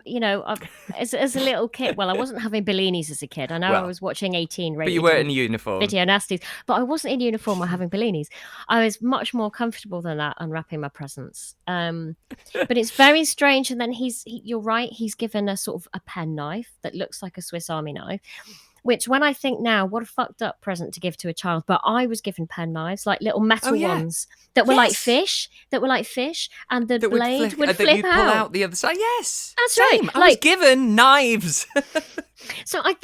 as a little kid. Well, I wasn't having Bellinis as a kid. I know I was watching 18 rated. But you weren't in uniform. Video nasties. But I wasn't in uniform or having Bellinis. I was much more comfortable than that unwrapping my presents. But it's very strange. And then you're right. He's given a sort of a penknife that looks like a Swiss Army knife. Which, when I think now, what a fucked up present to give to a child. But I was given penknives, like little metal ones that were like fish, and the blade would flip you'd pull out the other side. Yes, that's same. right. I was given knives. So I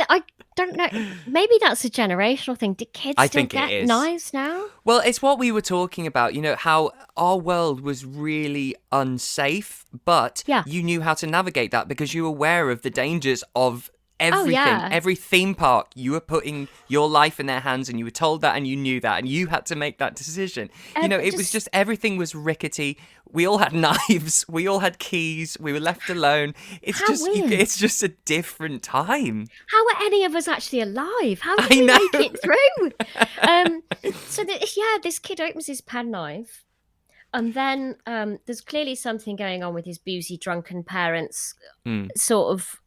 don't know. Maybe that's a generational thing. Do kids still get knives now? Well, it's what we were talking about. You know, how our world was really unsafe, but you knew how to navigate that because you were aware of the dangers of everything. Every theme park, you were putting your life in their hands, and you were told that, and you knew that, and you had to make that decision. You know, it was just everything was rickety. We all had knives. We all had keys. We were left alone. It's it's just a different time. How are any of us actually alive? How did we make it through? This kid opens his penknife. And then there's clearly something going on with his boozy, drunken parents, sort of.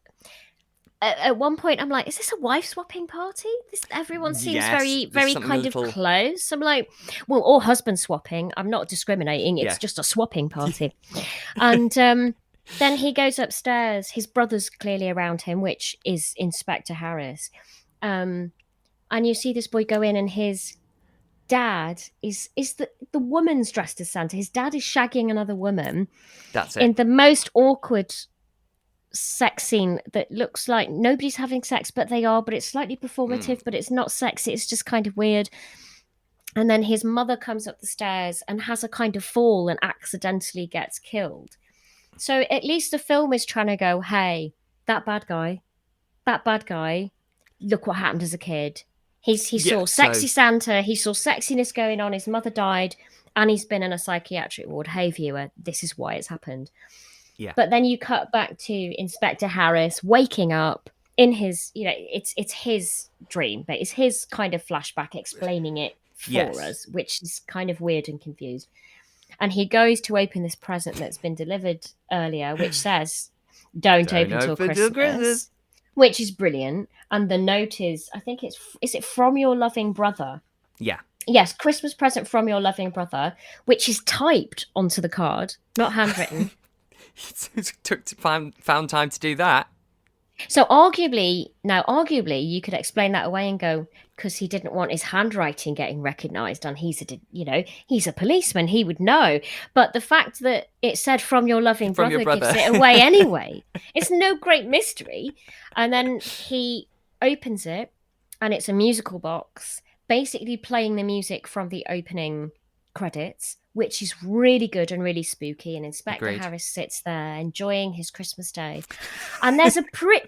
At one point, I'm like, is this a wife swapping party? Everyone seems very kind of close. I'm like, well, or husband swapping. I'm not discriminating. It's just a swapping party. And then he goes upstairs. His brother's clearly around him, which is Inspector Harris. And you see this boy go in, and his dad is the woman's dressed as Santa. His dad is shagging another woman. That's it. In the most awkward sex scene that looks like nobody's having sex, but they are, but it's slightly performative, but it's not sexy. It's just kind of weird. And then his mother comes up the stairs and has a kind of fall and accidentally gets killed. So at least the film is trying to go, hey, that bad guy, look what happened as a kid. He saw sexy Santa, he saw sexiness going on, his mother died, and he's been in a psychiatric ward. Hey, viewer, this is why it's happened. Yeah. But then you cut back to Inspector Harris waking up in his, it's his dream, but it's his kind of flashback explaining it for us, which is kind of weird and confused. And he goes to open this present that's been delivered earlier, which says, don't open till Christmas, which is brilliant. And the note is, I think is it from your loving brother? Yeah. Yes, Christmas present from your loving brother, which is typed onto the card, not handwritten. Found time to do that. So arguably, you could explain that away and go, because he didn't want his handwriting getting recognised, and he's a policeman, he would know. But the fact that it said from your loving brother gives it away anyway. It's no great mystery. And then he opens it, and it's a musical box, basically playing the music from the opening credits, which is really good and really spooky. And Inspector Harris sits there enjoying his Christmas Day, and there's a pretty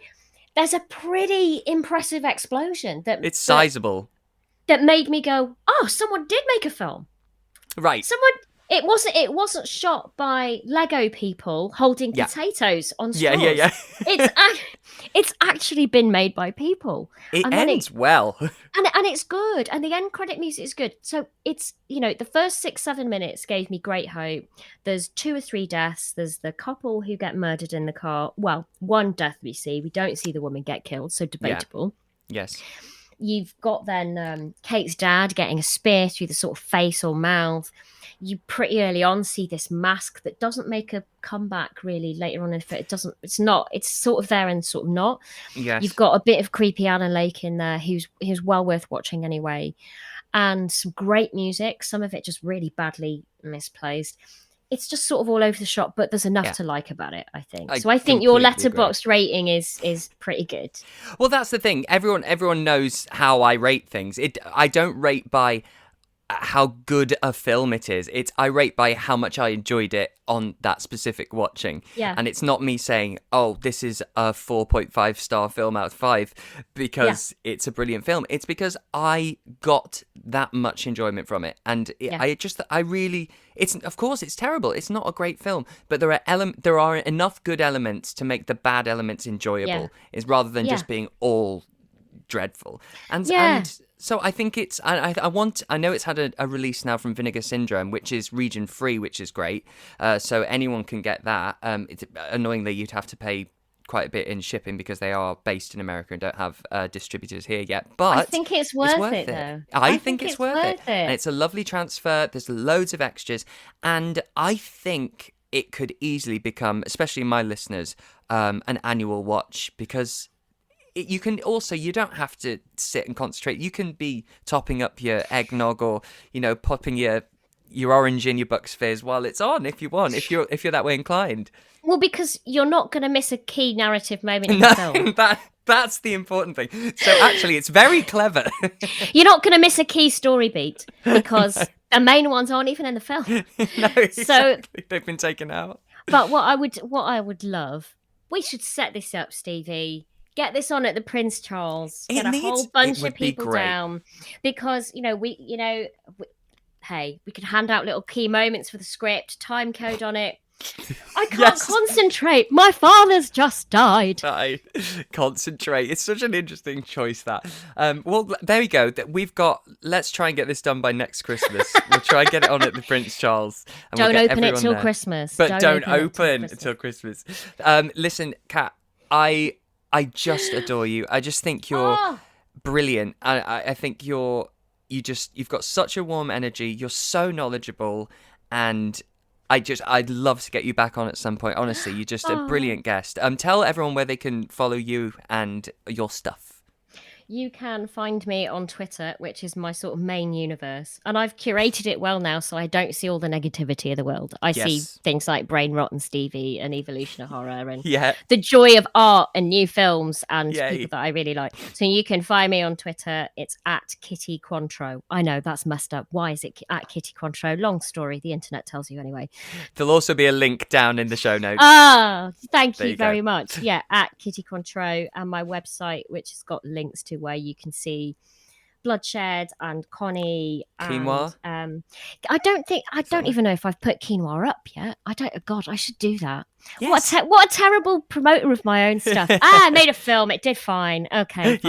impressive explosion it's sizable that made me go, oh, someone did make a film, right? It wasn't shot by Lego people holding potatoes on straws. Yeah. It's actually been made by people. It ends well. And it's good. And the end credit music is good. So it's, the first 6-7 minutes gave me great hope. There's 2 or 3 deaths. There's the couple who get murdered in the car. Well, one death we see. We don't see the woman get killed, so debatable. Yeah. Yes. You've got then Kate's dad getting a spear through the sort of face or mouth. You pretty early on see this mask that doesn't make a comeback really later on. It's sort of there and sort of not. Yes. You've got a bit of creepy Alan Lake in there who's well worth watching anyway. And some great music, some of it just really badly misplaced. It's just sort of all over the shop, but there's enough to like about it, I think. So I think your Letterboxd rating is pretty good. Well, that's the thing. Everyone knows how I rate things. I don't rate by how good a film it is. I rate by how much I enjoyed it on that specific watching. Yeah. And it's not me saying, oh, this is a 4.5 star film out of 5 because it's a brilliant film. It's because I got that much enjoyment from it. And of course it's terrible. It's not a great film, but there are enough good elements to make the bad elements enjoyable, is rather than just being all dreadful. And so I think it's I know it's had a release now from Vinegar Syndrome, which is region free, which is great. So anyone can get that. Annoyingly, you'd have to pay quite a bit in shipping because they are based in America and don't have distributors here yet. But I think it's worth it though. I think it's worth it. And it's a lovely transfer. There's loads of extras, and I think it could easily become, especially my listeners, an annual watch, because you don't have to sit and concentrate. You can be topping up your eggnog or, popping your orange in your Bucks Fizz while it's on if you want, if you're that way inclined. Well, because you're not going to miss a key narrative moment in the film. That's the important thing. So actually, it's very clever. You're not going to miss a key story beat because the main ones aren't even in the film. No, exactly. So they've been taken out. But what I would love, we should set this up, Stevie. Get this on at the Prince Charles. Get a whole bunch of people down, because we could hand out little key moments for the script, time code on it. I can't concentrate. My father's just died. Concentrate. It's such an interesting choice, that. Well, there we go. Let's try and get this done by next Christmas. We'll try and get it on at the Prince Charles. And don't open it till Christmas. But don't open until Christmas. Listen, Kat, I just adore you. I just think you're brilliant. I think you've got such a warm energy. You're so knowledgeable, and I'd love to get you back on at some point. Honestly, you're just a brilliant guest. Tell everyone where they can follow you and your stuff. You can find me on Twitter, which is my sort of main universe. And I've curated it well now, so I don't see all the negativity of the world. I see things like Brain Rot and Stevie and Evolution of Horror and the joy of art and new films and people that I really like. So you can find me on Twitter. It's at Kitty Cointreau. I know, that's messed up. Why is it at Kitty Cointreau? Long story. The internet tells you anyway. There'll also be a link down in the show notes. Thank you very much. Yeah, at Kitty Cointreau, and my website, which has got links to where you can see Bloodshed and Connie and Quinoa. I don't even know if I've put Quinoa up yet. I should do that. Yes. What a terrible promoter of my own stuff. I made a film, it did fine. Okay,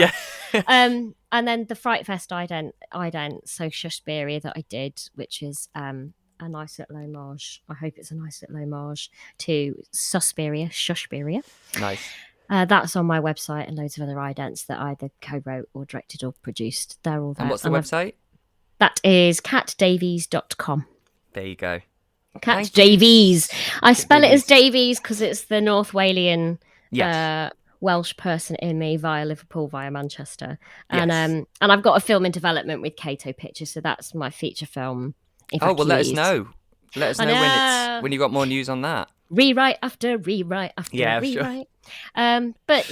fine. And then the Fright Fest ident so Shushberia that I did, which is a nice little homage. I hope it's a nice little homage to Shushberia. Nice. That's on my website, and loads of other idents that I either co-wrote or directed or produced. They're all there. And what's the website? That is catdavies.com. There you go. Cat Davies. I spell it as Davies because it's the North Walian Welsh person in me via Liverpool, via Manchester. And I've got a film in development with Cato Pictures, so that's my feature film. Let us know. Let us know when you got more news on that. Rewrite after rewrite after rewrite. Sure. But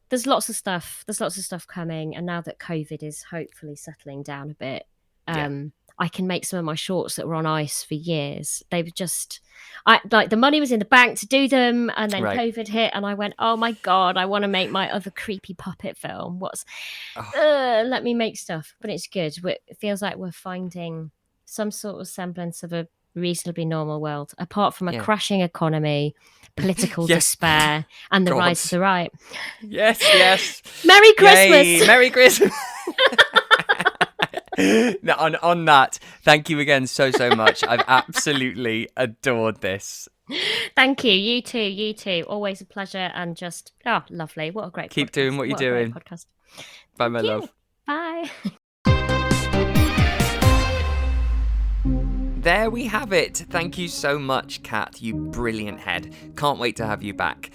there's lots of stuff. There's lots of stuff coming, and now that COVID is hopefully settling down a bit, I can make some of my shorts that were on ice for years. They've just, the money was in the bank to do them, and then COVID hit, and I went, oh my god, I want to make my other creepy puppet film. Let me make stuff, but it's good. It feels like we're finding some sort of semblance of a reasonably normal world, apart from a crashing economy, political despair, and the rise of the right. Yes. Merry Christmas. Yay. Merry Christmas. Now, on that, thank you again so much. I've absolutely adored this. Thank you. You too. Always a pleasure, and just lovely. What a great Keep podcast. doing what you're doing. Podcast. Bye, my love. Bye. There we have it. Thank you so much, Kat, you brilliant head. Can't wait to have you back.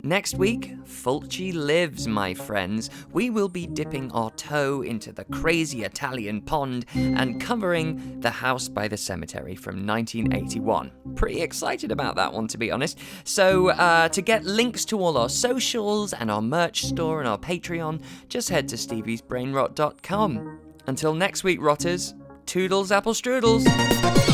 Next week, Fulci lives, my friends. We will be dipping our toe into the crazy Italian pond and covering The House by the Cemetery from 1981. Pretty excited about that one, to be honest. So to get links to all our socials and our merch store and our Patreon, just head to steviesbrainrot.com. Until next week, rotters, Toodles, apple strudels.